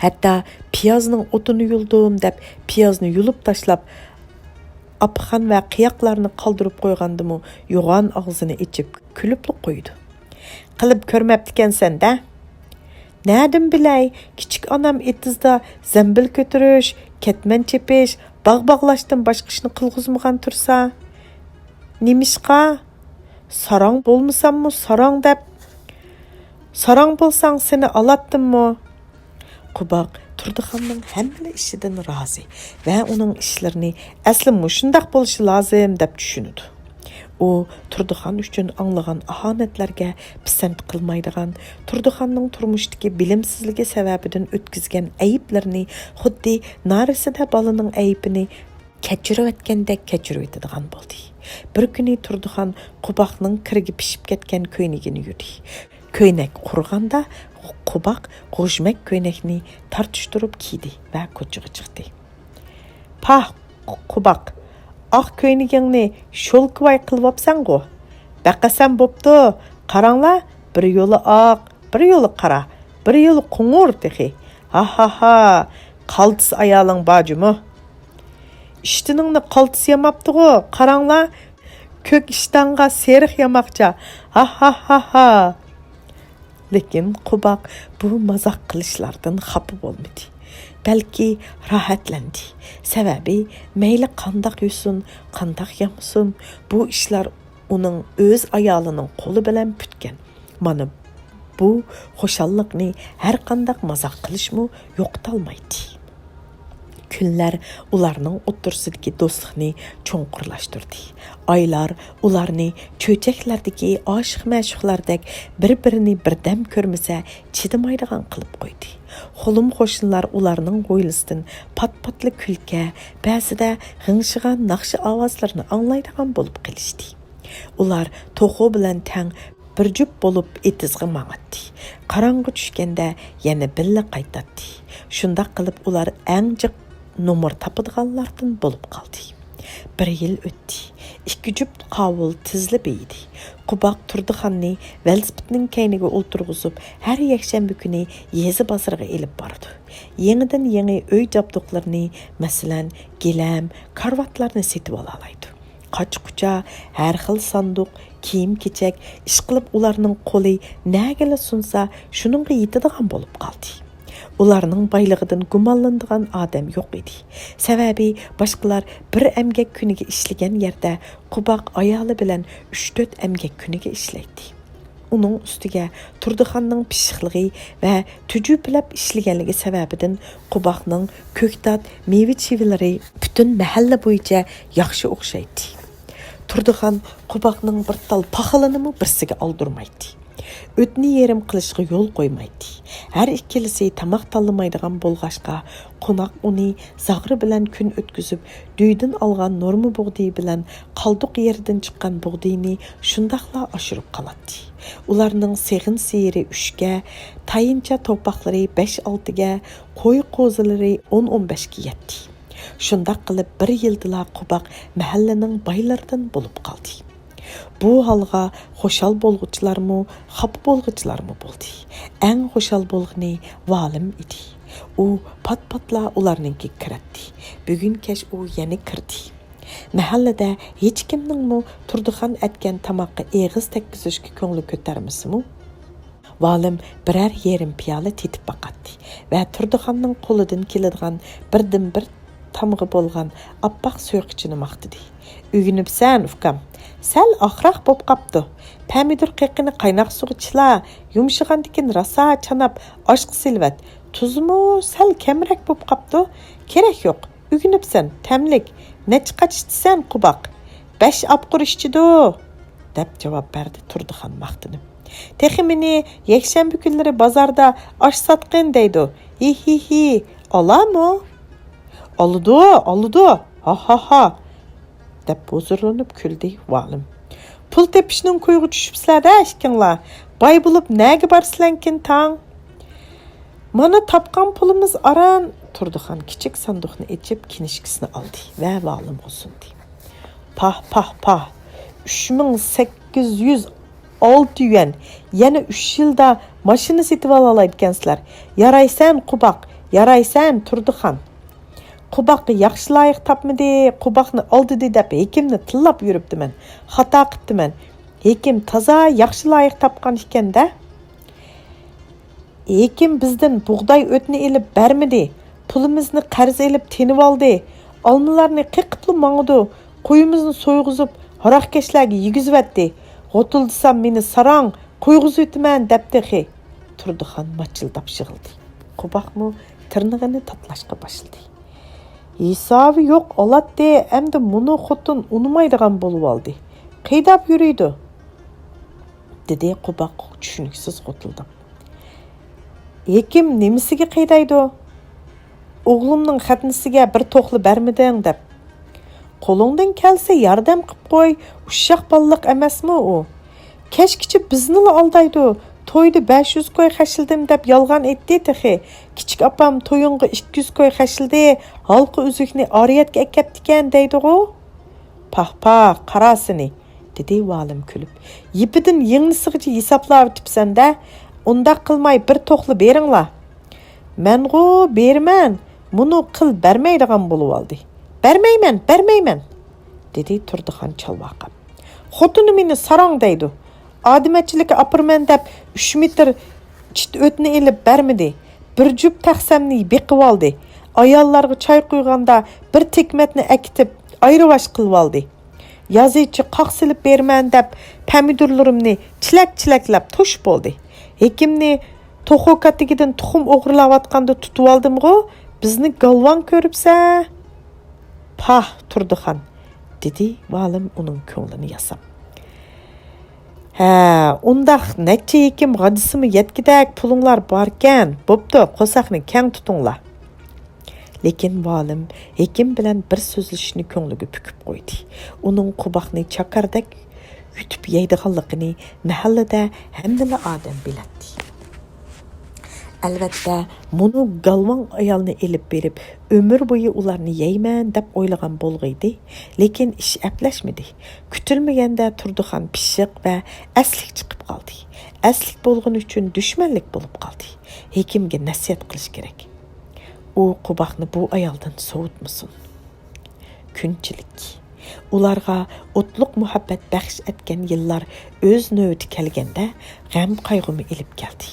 Speaker 1: Hatto piyozning o'tini yuldim deb piyozni yulib tashlab apxan va qiyoqlarni qoldirib qo'ygandimi, yo'g'on og'zini ichib kulib qo'ydi. Qilib ko'rmabdikansan-da? Nädim bilay, kichik onam etizda zambil ko'tirish, ketman chepish, bog'-bog'lashdan boshqa ishni qilg'izmagan tursa, nimishqa? Sarong bo'lmasammi, sarong deb. Sarong bo'lsang seni alatdimmi? Quboq Turduxonning hammala ishidan rozi va uning ishlarini asli shundoq bo'lishi lozim deb tushunadi. U Turduxon uchun anglagan ahonatlarga pisand qilmaydigan, Turduxonning turmushdagi bilimsizligi sababidan o'tkazgan ayiblarni xuddi narisida bolaning ayibini kechirayotgandek kechirib etadigan bo'ldi. Bir kuni Turduxon Quboqning kirgi pishib ketgan ko'ynagini yurdi. Ko'ynak qurganda Quboq qo'shmak ko'ynakni tartishtirib kiydi va ko'chaga chiqdi. "Pah, Quboq, oq ko'ynagingni sho'lkvoy qilibsan-ku. Baqasam bo'pti. Qaranglar, bir yo'li oq, bir yo'li qora, bir yo'li qo'ng'ir dehi. Ha ha ha, qaltis ayoling bojimi? Ishtiningni qaltis yamabdi-ku. Qaranglar, ko'k ishtonga seriq yamoqcha. Ha ha ha ha." Lekin Quboq bu mazoq qilishlardan xafa bo'lmadi. Balki rohatlandi. Sababi mayli qandoq yusun, qandoq yamsun, bu ishlar uning o'z ayolining qo'li bilan putgan. Mana bu xushalliqni har qandoq mazoq qilishmi yo'qotolmaydi. Kunlar ularning o'tirsidagi do'stlikni cho'nqurlashtirdi. Oylar ularni cho'chaklardagi oshiq-ma'shuqlardek bir-birini birdam ko'rmasa chidamaydigan qilib qo'ydi. Xo'lim qo'shnilar ularning bo'ylisidan pat-patli kulka, ba'zida g'ingshig'an naqshi ovozlarni anglaydigan bo'lib qilishdi. Ular to'qo bilan tang bir jup bo'lib etizg'i mang'atdi. Qarong'i tushganda yana billa qaytatdi. Shunda qilib ular eng jiq nomer tapadiganlardan bo'lib qoldi. Bir yil o'tdi. Ikki jup qovul tizlib edi. Quboq Turduxonni velosipedning kayniga o'ltirg'izib, har yakshanba kuni yezi bozoriga elib bordi. Yangidan yangi uy jabduqlarini, masalan, gilam, karvatlarni setib olaydi. Qoch-qucha, har xil sanduq, kiyim-kechak ish qilib ularning qo'li nagala sunsa, shuningga yetadigan bo'lib qoldi. Ularning boyligidan gumonlanadigan odam yo'q edi. Sababi boshqalar bir emgak kuniga ishlagan yerda Quboq ayoli bilan 3-4 emgak kuniga ishlaydi. Uning ustiga Turduxonning pishiqligi va tujuplab ishlaganligi sababidan Quboqning ko'ktat, meva-chevalari butun mahalla bo'yicha yaxshi o'xshaydi. Turduxon Quboqning bir tal paxalanimi birsiga oldirmaydi. O'tni yerim qilishga yo'l qo'ymaydi. Har ikkilisi tamoq tanlamaydigan bo'lg'ashqa, qo'noq uni zag'ri bilan kun o'tkazib, duydan olgan norma bug'diy bilan qalduq yeridan chiqqan bug'diyni shundaqla oshirib qoladi. Ularning seg'in seyri 3ga, tayincha to'paqlari 5-6 ga, qo'y qo'zilari 10-15 ga yetdi. Shundaq qilib bir yildila Quboq mahallaning boylaridan bo'lib qoldi. Bu halga xoşal bolğuchilarmı, xafa bolğuchilarmı bo'ldi. Eng xoşal bolğini valim idi. U pat-patla ularninki kiratdi. Bugun kech u yana kirdi. Mahallada hech kimningmi Turduxon atgan tamoqqa eg'iz tekizishga ko'ngli ko'tarmasmi? Valim birer yerim piyola tetib baqatdi va Turduxonning qo'lidan keladigan birdan-bir tamg'i bo'lgan oppoq so'qichini maqtidi. Uyg'unibsan, ukam. Sal oqroq bo'p qapti. Pomidor qiqini qaynoq suvga chila, yumshag'andikin rosa chanab oshqi silvat. Tuzmu sal kemrek bop qaptı. Kerek yok. Ügünüpsen, temlik. Neç kaç içsen Qubaq. 5 apqur içidu. Dep cevap berdi Turduxan maqtınıp. Texi meni yekşembi günleri bazarda aş satqın deydi. Hi. Ala mı? Alıdı. Ha. Dep huzurlanıp küldü valim. Pul tepişinin kuyuğu düşüpsizler de eşkinla. Bay bulup nege barsılankin tang? Mana tapqan pulumuz aran. Turduxan kichik sanduqni içip kinişkisini aldı ve valim olsun di. Pah. 3806 yuan. Yani 3 yılda maşını setip alalaydıkensizler. Yaraysan Qubaq, yaraysan Turduxan. Qubaqı yaxşı layık tapmıdı, Qubaqni aldı dep hekimni tillap yürüptü men. Hata qıptı men. Hekim taza yaxşı layık tapqan iken de. Hekim bizden buğday ötünü elip bermedi. Pulumuzni qarz elip tenib aldı. Almalarni qiqıplı mağdı. Qoyumuzni soyğuzup haraqkeşlerge yigizvetdi. Gotuldsam meni sarang qoyğuz ötümen deptehi. Turduxan maçıldap şığıldı. Qubaqmı tırnığını tatlaşqa başladı. Hesabı yok olatdı, hem de munu xotun unumaydigan bolup aldı. Qeydap yürüydü. Dedi Qubaq düşünüksüz qotuldum. Hekim nemisiga qeydaydı? Oğlumның xatnisiga bir to'qli bermiding deb. Qo'lingdan kelsa yordam qilib qo'y, ushshaq balliq emasmi u? Kechkichi bizni aldaydi. To'yda 500 qo'y xashildim deb yolg'on aytdi texi. Kichik opam to'yinga 200 qo'y xashildi, halqi uzukni oriyatga akaptikan deydi-ku. Pah, qarasini, dedi valim kulib. Yipidan yengnisig'icha hisoblab o'tibsan-da, unda qilmay bir to'qli beringlar. Men-ku berman. Bunu qil bermaydigan bo'lib oldi. Bermayman, dedi Turduxan chalvaqab. Xotini meni sarang deydi. Odimchilikka apirman deb 3 metr chit o'tni elib bermidi. Bir jup taqsamni beqib oldi. Ayollarga choy qo'yganda bir tekmetni akitib ayrivash qilib oldi. Yozichi qoq silib berman deb pomidorlarimni chilak-chilaklab to'sh bo'ldi. Hekimni to'xokatigidan tuxum o'g'irlayotganda tutib oldim-ku. Bizni galvan ko'ribsa, pah Turduxan, dedi valim uning ko'nglini yasab. Undaq necha hekim g'adisimi yetkidak pulinglar barkan, bo'pti, qo'saqni keng tutinglar. Lekin valim hekim bilan bir so'zlashishni ko'ngliga pukib qo'ydi. Uning Qubaqni chaqardak yutib yeydiganligini mahallada hammala odam biladi. Albatta, bunu galvan ayolni elib berib, ömür bo'yi ularni yeyman deb o'ylagan bo'lg'iydi, lekin ish aplashmadi. Kutilmaganda Turduxan pishiq va aslik chiqib qoldi. Aslik bo'lg'ini uchun dushmanlik bo'lib qoldi. Hekimga nasihat qilish kerak. U Qubaqni bu ayoldan sovutmasin. Kunchilik. Ularga o'tliq muhabbat baxsh etgan yillar o'z navbati kelganda g'am qayg'uni elib keldi.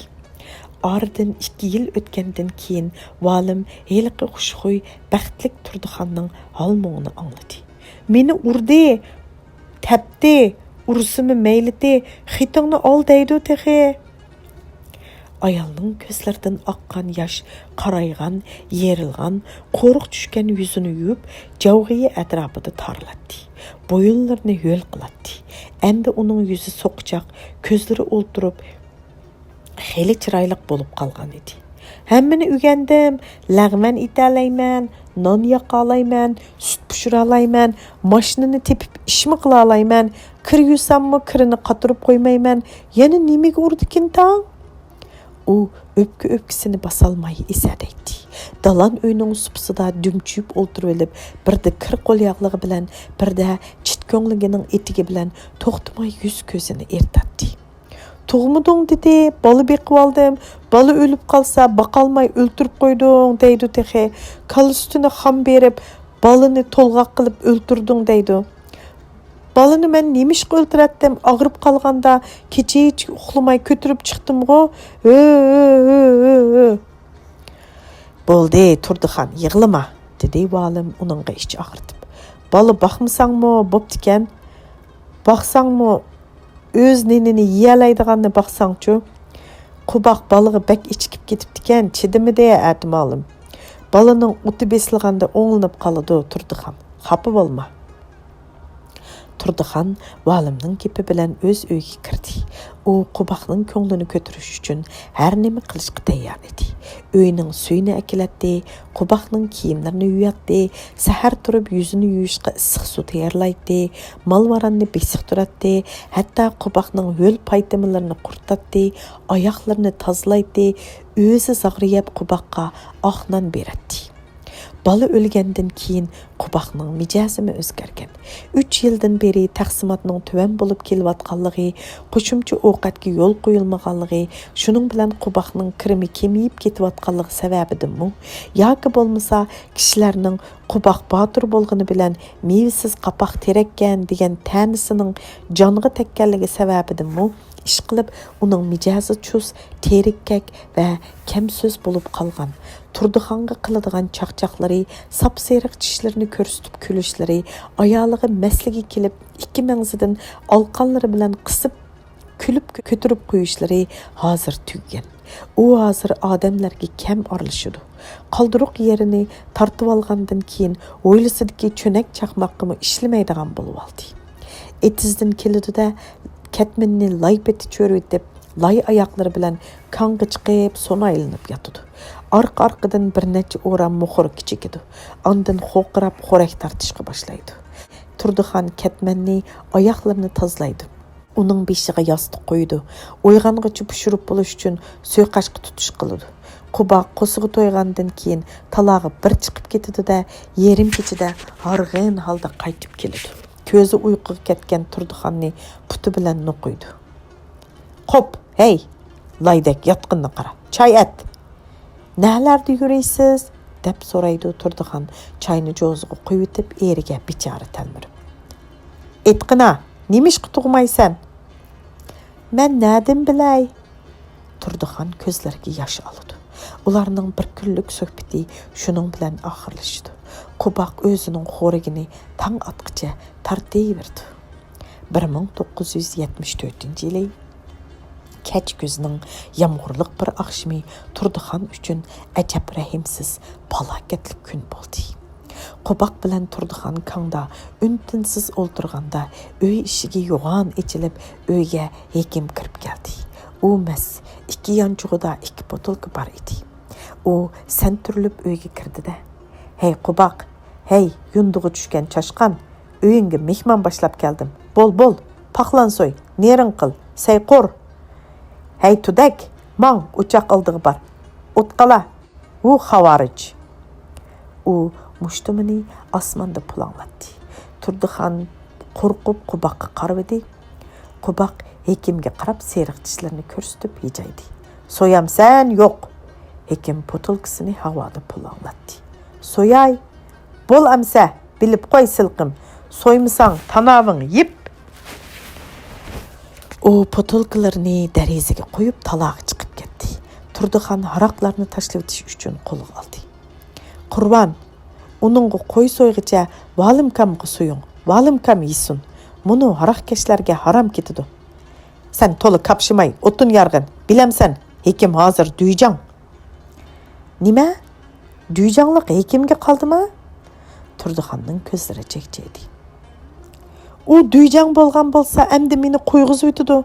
Speaker 1: Ardın 2 yıl ötkendan keyin valim heliqi xushxuy baxtlik Turduxanning hal-muğunu anladı. Meni urdi, tapdi, ursimi meylidi, xitingni ol deydi texi. Ayolning ko'zlaridan oqqan yosh qaraygan, yerilgan, qo'riq tushgan yuzini yuvib, javg'iyi atrofida tarlatdi. Bo'yinlarini yo'l qiladi. Endi uning yuzi so'qchoq, ko'zlari o'ltirib xeyli chiroyliq bo'lib qolgan edi. Hammani o'rgandim, lag'man italayman, non yaqalayman, sut pishiralayman, mashinani tepib ishmi qilalayman, kir yusammi kirini qatirib qo'ymayman. Yana nimaga urdikin tang? U o'pkisini basalmay esadaydi. Dalan uyning supsida dumchib o'tirib olib, birda kir qo'lyaqligi bilan, birda chit ko'ngligining etigi bilan to'xtamay yuz ko'zini ertatdi. Tug'muding dedi, bola beqib oldim. Bola o'lib qolsa, baqalmay o'ltirib qo'yding deydi texi. Kal ustini xam berib, bolani to'lg'oq qilib o'ltirding deydi. Bolani men nemishqa o'ltiratdim, og'rib qolganda kecha uxlamay ko'tirib chiqdim-ku. Bo'ldi, Turduxan, yig'lama, dedi valim uningga ich og'ritib. Bola baqmasangmi, bo'ptikan. Baqsangmi o'z nenini yeyalaydiganni baqsangchu. Qubaq balığı bək içkib ketibdikan, chidimidi atmalım. Balının uti besilganda o'nglanib qoladi Turdihan. Xafa bo'lma. Turdihan valimning kepi bilan o'z uyiga kirdi. U Qubaqning ko'nglini ko'tarish uchun har nima qilishga tayyor edi. Uyning suyini akilatdi, Qubaqning kiyimlarini yuvadi, sahar turib yuzini yuvishga issiq suv tayyorlaydi, malvaranni besiq turatdi, hatto Qubaqning ho'l paytimilarini qurtatdi, oyoqlarini tozalaydi, o'zi zag'riyab Qubaqqa oqnon beradi. Bala o'lgandan keyin Qubaqning mijozimi o'zgargan. 3 yildan beri taqsimotning tuvan bo'lib kelayotganligi, qo'shimcha ovqatga yo'l qo'yilmaganligi, shuning bilan Qubaqning kirimi kemiyib ketayotganligi sababidimi? Yoki bo'lmasa kishilarning Qubaq botir bo'lgani bilan mevasiz qapoq terakkan degan ta'nisining jonga tekkanligi sababidimi? Ish qilib uning mijozi chus, terikkak va kamso'z bo'lib qolgan. Turdihanға qiladigan chaqchaqlari, sapseriq tishlarini ko'rsatib kulishlari, ayoliga masliga kelib, ikki mangzidan olqonlari bilan qisib kulib ko'tirib qo'yishlari hozir tugagan. U hozir odamlarga kam aralashadi. Qoldiruq yerini tortib olgandan keyin o'ylasidagi cho'nak chaqmoqimi ishlamaydigan bo'lib oldi. Etizdan keladi-da Ketminni laypeti cho'rvitib, lay oyoqlari bilan konga chiqib, sona aylanib yotadi. Arqa-arqadan bir necha o'ram muxur kichikidi. Ondan xo'qirab xo'rak tartishga boshlaydi. Turdihan Ketmanni oyoqlarini tozalaydi. Uning beshiga yostiq qo'ydi. Uyg'ong'icha pishirib bo'lish uchun suiqashqa tutish qiladi. Qubaq qo'sig'i to'ygandan keyin talog'i bir chiqib ketadi-da, yerim kechida harg'in holda qaytib keladi. Ko'zi uyquga ketgan Turdihanni puti bilan nuqiydi. "Qop, hey, laydak yotqinni qara. Choy at." "Nalarda yuraysiz?" deb so'raydi Turdihan, choyni jo'ziga qo'yib etib, eriga bichora talmirib. "Etqina, nimishqa tug'maysan?" "Men nadim bilay?" Turdihan ko'zlariga yosh oldi. Ularning bir kunlik suhbati shuning bilan oxirlashdi. Qubaq o'zining xo'rigini tang atqicha tartayverdi. 1974-yili kech kuzning yomg'irliq bir oqshimi Turdihan uchun ajab rahimsiz, falokatli kun bo'ldi. Qubaq bilan Turdihan kangda untinsiz o'ltirganda uy eshigi yo'g'on ichilib, uyga Hekim kirib keldi. U mas ikki yonchug'ida 2 botulka bor edi. U santurilib uyga kirdi-da: "Hey Qubaq, hey yundig'i tushgan chashqan, uyingga mehmon boshlab keldim. Bol, paqlan so'y, nering qil, sayqur. Hey tudak, mang o'choq oldig'i bor. O'tqala, u xavarij." U mushtumini osmonda pulanglatdi. Turdihan qo'rqib Qubaqqa qaradi. Qubaq Hekimga qarab seriq tishlarini ko'rsatib hijaydi. "So'yamsan, yo'q." Hekim botulkasini havoda pulanglatdi. "So'yay. Bo'l amsa, bilib qo'y silqim. So'ymasang tanaving yip." U botulkalarni derazaga qo'yib talog'i chiqib ketdi. Turdihan haroqlarni tashlab o'tish uchun qo'lga oldi. "Qurban, uningga qo'y so'yg'icha valimkamga so'ying. Valimkam yesin. Muni haroqkashlarga harom ketadi. Sen to'la kapshimay, o'tin yarg'in. Bilamsan, Hekim hozir duyjang." "Nima? Duyjanglik Hekimga qoldimi?" Turdihanning ko'zlari chekchaydi. "U duyjang bo'lgan bo'lsa, endi meni qo'yg'izib o'tidi.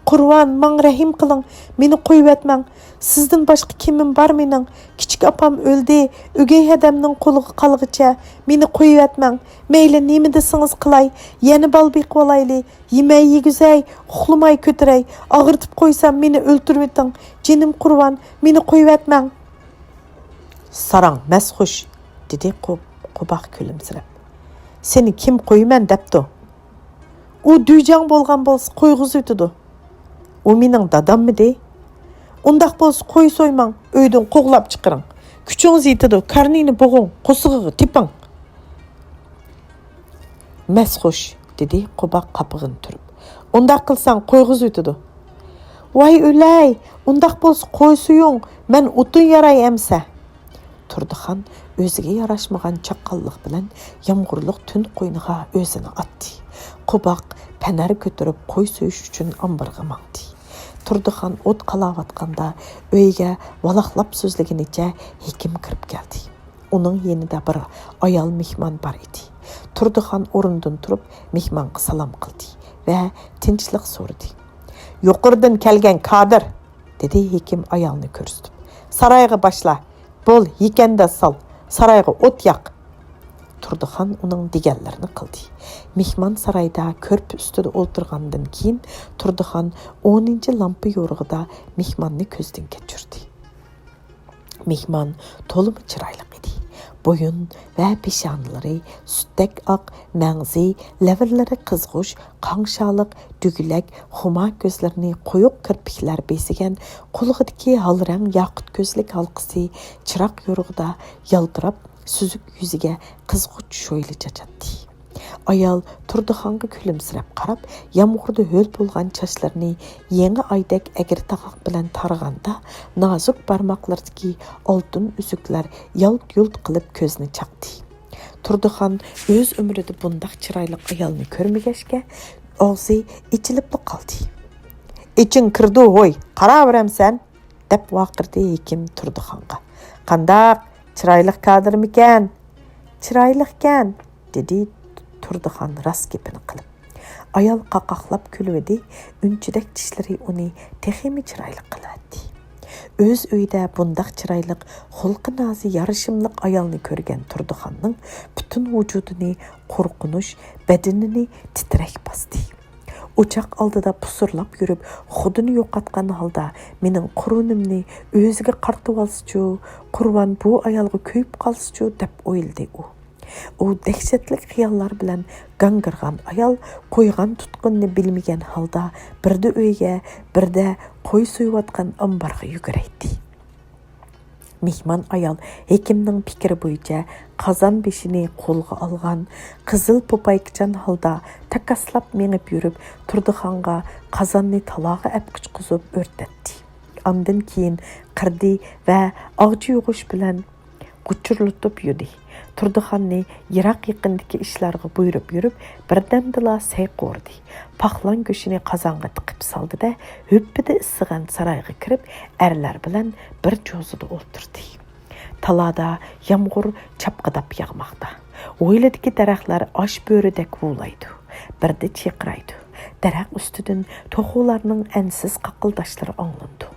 Speaker 1: Qurban, men rahim qiling, meni qo'yib etmang. Sizdan boshqa kimim bor mening? Kichik opam o'ldi, o'gay hadamning qo'liga qolg'icha meni qo'yib etmang. Mayli nima desangiz qilay, yana bal beqib olayli, yemay yegizay, uxlamay ko'tiray, og'ritib qo'ysam meni o'ltirib eting. Jinim Qurban, meni qo'yib etmang." "Sarang, masxush", dedi Qubaq kulimsirab. "Seni kim qo'yman debdi? U duyjang bo'lgan bo'lsa qo'yg'izib o'tidi. U mening dadammidi? Undaq bo'lsa qo'y so'ymang, uydan qo'g'lab chiqaring. Kuchingiz yetadi, karnini bo'g'ing, qo'sig'iga teping." "Masxush", dedi Qubaq qapig'ini turib. "Undaq qilsang qo'yg'izib o'tidi." "Voy o'lay, undaq bo'lsa qo'y so'ying, men o'tin yaray amsa." Turdihan o'ziga yarashmagan chaqqonlik bilan yomg'irliq tun qo'yniga o'zini atdi. Qubaq panar ko'tarib qo'y so'yish uchun omborga mangdi. Turdihan o't qalavatqanda uyga valaqlab so'zliginicha Hekim kirib keldi. Uning yenida bir ayol mehmon bar edi. Turdihan o'rnidan turib mehmonga salom qildi va tinchlik so'radi. "Yuqoridan kelgan kadr", dedi Hekim ayolni ko'rsatib. "Saroyga boshla. Bo'l, yekanda sol. Saroyga o't yoq." Turdihan uning deganlarini qildi. Mehmon saroyda ko'rpa ustida o'tirgandan keyin Turdihan 10-chi lampa yo'rig'ida mehmonni ko'zdan kechirdi. Mehmon to'liq chiroyli edi. Boyun va peshonalari sutdek oq, mangzi, lavrlari qizg'ush, qanshaliq, dugulak, xuma ko'zlarini quyuq kirpiklar besigan, qo'lig'idagi halrang yoqut ko'zlik halqisi chiroq yo'rig'ida yaltirab, suzuk yuziga qizg'uch sho'yli chachatdi. Ayol Turdihanga kulimsirab qarab, yomg'irda ho'l bo'lgan sochlarini yangi oydek agir taqoq bilan targ'anda, nozik barmoqlardagi oltin uzuklar yalt-yult qilib ko'zni chaqdi. Turdihan o'z umrida bundoq chiroyli ayolni ko'rmagachga, og'zi ichilib qoldi. "Iching kirdi, ho'y, qaraveramsan", deb vaqirdi Hekim Turdihanga. "Qandaq chiroyli kadrmikan?" "Chiroylikan", dedi Turdihan ras gapini qilib. Ayol qaqaqlab kuluvdi, unchidek tishlari uni teximi chiroyli qiladi. O'z uyida bundaq chiroyli, xulqi nozi yarishimliq ayolni ko'rgan Turdihanning butun vujudini qo'rqinish, badanini titrak bosdi. O'choq oldida pusurlab yurib, xudini yo'qotgan holda mening qurunimni o'ziga qartib olsa-chu, qurban bu ayolga kuyib qolsa-chu deb o'yladi u. U dahshatli xiyollar bilan gangirgan ayol qo'ygan tutqunni bilmagan holda birda uyga, birda qo'y so'yayotgan ambarga yuguraydi. Mehmon ayol Hekimning fikri bo'yicha qozon beshini qo'lga olgan, qizil po'paykchan holda takaslab mengib yurib, Turdihanga qozonni talog'i apqichqizib o'rtatdi. Ondan keyin qirdi va og'chi yug'ish bilan quchurlutib yurdi. Turdihanni yiroq yaqindagi ishlarga buyurib yurib, birdamdila say qo'rdi. Paxlan go'shini qozonga tiqib soldi-da, höppida issigan saroyga kirib, erlar bilan bir jo'zida o'tirdi. Talada yomg'ir chapqidab yog'moqda. O'yladagi daraxtlar osh bo'ridek huvlaydi. Birda chiqraydi. Daraxt ustidan to'xularning ansiz qaqildashlari anglandi.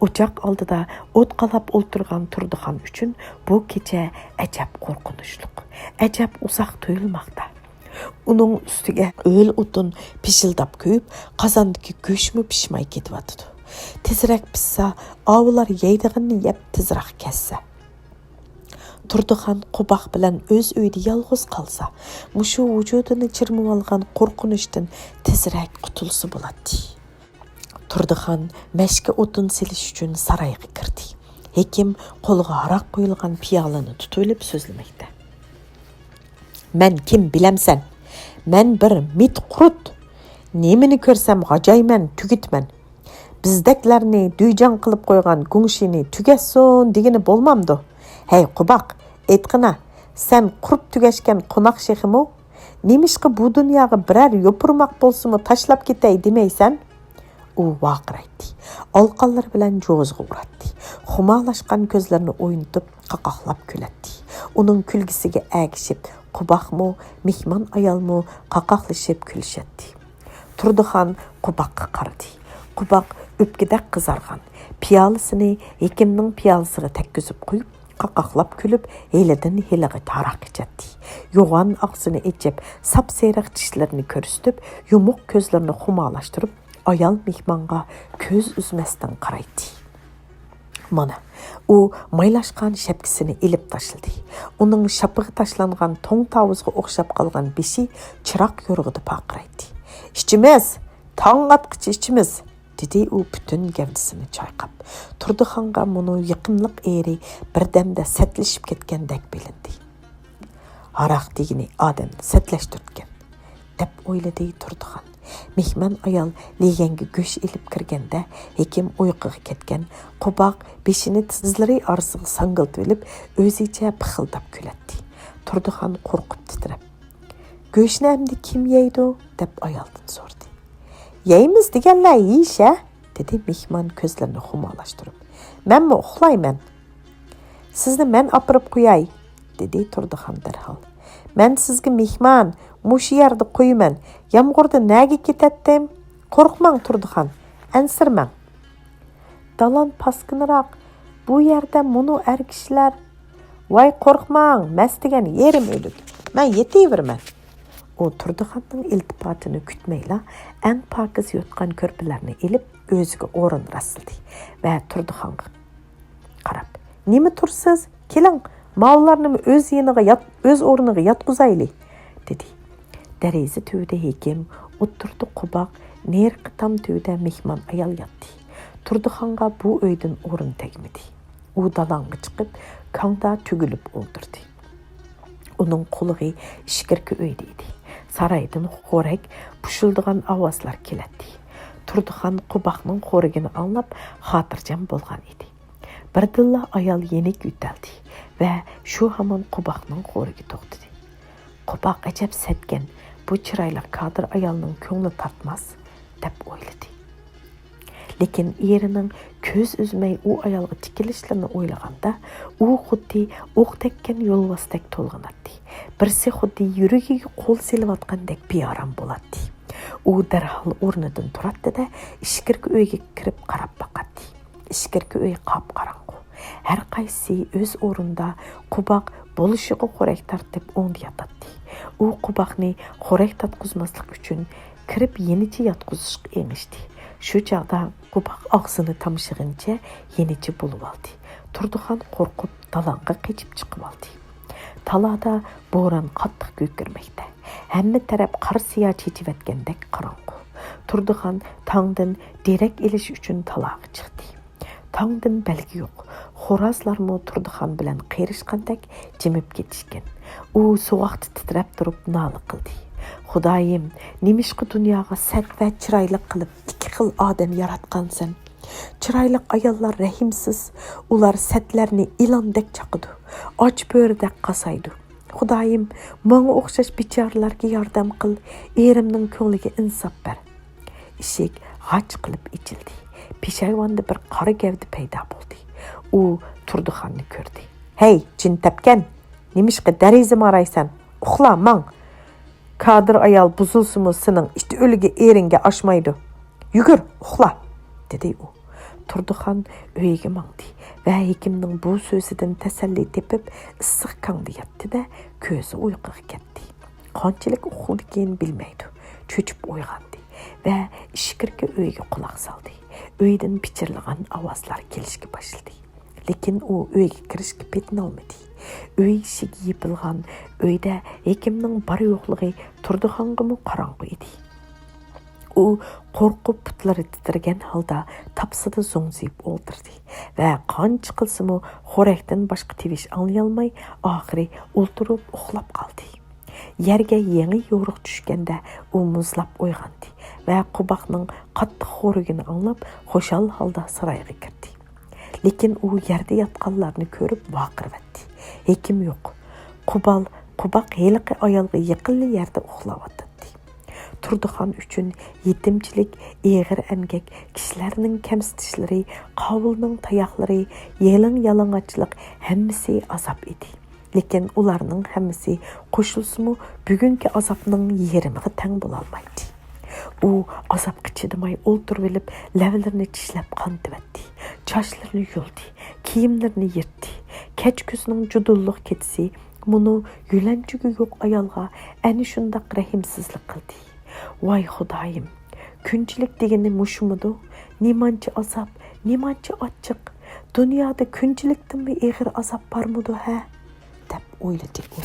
Speaker 1: O'choq oldida o't qalab o'ltirgan Turdihan uchun bu kecha ajab qo'rqinchli, ajab uzoq tuyulmoqda. Uning ustiga o'l o'tin pishildab kuyib, qozondagi go'shtmi pishmay ketyapti. Tezroq pishsa, ovlar yeydig'ini yeb tezroq kessa. Turdihan Quboq bilan o'z uyida yolg'iz qolsa, mushu vujudini chirmib olgan qo'rqinchdan tezroq qutulsa bo'ladi. Turdihan mashka o'tin silish uchun saroyga kirdi. Hekim qo'liga aroq qo'yilgan piyolani tutib so'zlamoqda. "Men kim bilamsan? Men bir mit qurut. Nemini ko'rsam g'ajoyman, tugitman. Bizdaklarni duyjon qilib qo'ygan gungshini tugasson degani bo'lmamdi. Hey Quboq, aytqina, sen qurib tugashgan qo'noq sheximi? Nemishqa bu dunyoga biror yopurmoq bo'lsa-mu tashlab ketay demaysan?" U vaqiraydi. Olqonlar bilan jo'zg'a uratdi. Xumalashgan ko'zlarini o'ynatib, qaqoqlab kuladi. Uning kulgisiga agishib, Quboqmi, mehmon ayolmi qaqoqlashib kulishadi. Turdihan Quboqqa qaradi. Quboq o'pkidak qizargan. Piyolasini Hekimning piyolasiga takkizib qo'yib, qaqoqlab kulib, helidan heliga taraq ichadi. Yo'g'on og'zini ichib, sap-seriq tishlarini ko'rsatib, yumuq ko'zlarini xumalashtirib, ayol mehmonga ko'z uzmasdan qaraydi. Mana, u maylashgan shapkisini ilib tashladi. Uning shapig'i tashlangan to'ng tavuzga o'xshab qolgan beshi chiroq yo'rig'ida paqiraydi. "Ichimiz, tong atqichi ichimiz", dedi u butun gavdasini chayqab. Turdihanga muni yaqinliq eri birdamda satlashib ketgandek bilindi. "Aroq degini odam satlashtirgan", deb o'yladi Turdihan. Mehmon ayol leganga go'sht ilib kirganda Hekim uyquga ketgan. Quboq beshini tizlari orasiga sangiltib olib, o'zicha pixildab kuladi. Turdihan qo'rqib titrab, "Go'shtni endi kim yeydi?" deb ayoldan so'radi. "Yeymiz deganlar yeyish-a", dedi mehmon ko'zlarini humalashtirib. "Menmi uxlayman? Sizni men apirib qo'yay", dedi Turdihan darhol. "Men sizga mehmon, mushu yerda qo'yman. Yomg'irda nega ketatdim? Qo'rqmang Turdihan, ansirmang." Dalon paskinroq, bu yerda munu kishilar. "Voy qo'rqmang, mas degan yerim o'lik. Men yetaverman." U Turdihanning iltifotini kutmayla eng pokiz yotgan ko'rpalarni ilib o'ziga o'rin rasildi va Turdihanga qarab, "Nima tursiz? Keling, ma'ullarni o'z o'rniga yotqizayli", dedi. Deraza tuvida hekim, o'tirdi Quboq, nerqi tam tuvida mehmon ayol yotdi. Turdihanga bu uydan o'rin tegmadi. U dalonga chiqib, kongda tugilib o'ldirdi. Uning qo'lig'i ishkirki uyda edi. Saraydan xo'rak pushildigan ovozlar keladi. Turdihan Quboqning xo'rigini anglab, xotirjam bo'lgan edi. Birdilla ayol yenik yutaldi va shu hamon Quboqning xo'rigi to'xtadi. Quboq ajab setgan, bu chiroyli qodir ayolning ko'ngli tortmas deb o'yladi. Lekin erining ko'z uzmay u ayolga tikilishlarini o'ylaganda, u xuddi o'q tekkan yo'lvosdek to'lg'anadi. Birsi xuddi yuragiga qo'l selayotgandek bearam bo'ladi. U darhol o'rnidan turadi-da, ishkirki uyga kirib qarab boqadi. Ishkirki uy qop-qorong'u. Har qaysi o'z o'rinda Quboq bo'lishiga xo'rak tartib o'ngda yotadi. U Quboqni xo'rak tatqizmaslik uchun kirib yenicha yotqizishga engishdi. Shu chaqda Quboq og'zini tamshig'incha yenicha bo'lib oldi. Turdihan qo'rqib dalonga qechib chiqib oldi. Talada bo'ron qattiq ko'kirmoqda. Hamma taraf qor siyo chechivatgandek qorong'u. Turdihan tongdan derak elish uchun talaga chiqdi. Tongdan balgi yo'q. Xo'rozlarmi Turdihan bilan qerishgandek jimib ketishgan. U sovuqda titrab turib nola qildi. "Xudoyim, nimishqa dunyoga sat va chiroyli qilib ikki xil odam yaratgansan? Chiroyli ayollar rahimsiz, ular satlarni ilondek chaqidi, och bo'ridek qasaydi. Xudoyim, menga o'xshash bechoralarga yordam qil, erimning ko'ngliga insof ber." Eshik g'ach qilib ichildi. Peshayvonda bir qora gavda paydo bo'ldi. U Turdihanni ko'rdi. "Hey, jin topgan, nimishqa darizamni araysan? Uxla, mang. Qodir ayol buzilsimi sening ishti o'liga eringa oshmaydi. Yugur, uxla", dedi u. Turdihan uyiga mangdi va hekimning bu so'zidan tasalli tepib issiq kongda yotdi-da, ko'zi uyquga ketdi. Qanchalik uxlaganini bilmaydi. Cho'chib uyg'ondi va ishkirki uyga quloq soldi. Uydan pichirlagan ovozlar kelishga boshladi. Lekin u uyga kirishga petinolmadi. Uy eshigi yopilgan, uyda hekimning bar yo'qligi Turdihanga qorong'u edi. U qo'rqib putlari titragan holda tapsida zo'ngzib o'ltirdi va qancha qilsimi xo'rakdan boshqa tivish anlayolmay, oxiri o'ltirib uxlab qoldi. Yerga yangi yo'riq tushganda u muzlab uyg'ondi va Quboqning qattiq xo'rigini anglab, xo'shal holda saroyga kirdi. Lekin u yerda yotganlarni ko'rib vaqirvatdi. Hekim yo'q. Quboq heliqi ayolga yaqinli yerda uxlayotdi. Turdihan uchun yetimchilik, eg'ir emgak, kishilarning kamsitishlari, qovulning tayoqlari, yalang'ochlik hammasi azob edi. Lekin ularning hammasi qo'shilsimi bugungi azobning yerimiga teng bo'la olmaydi. U azobga chidamay o'ltirib olib, lavlarini tishlab qon tivatdi. Chochlarini yuldi, kiyimlarini yirtdi. Kech kuzning judulliq ketisi buni yulanchiga yo'q ayolga ana shundoq rahimsizlik qildi. Voy Xudoyim, kunchilik degani mushumudu? Nemancha azob, nemancha ochiq. Dunyoda kunchilikdan eg'ir azob bormidi, ha? deb o'yladi u.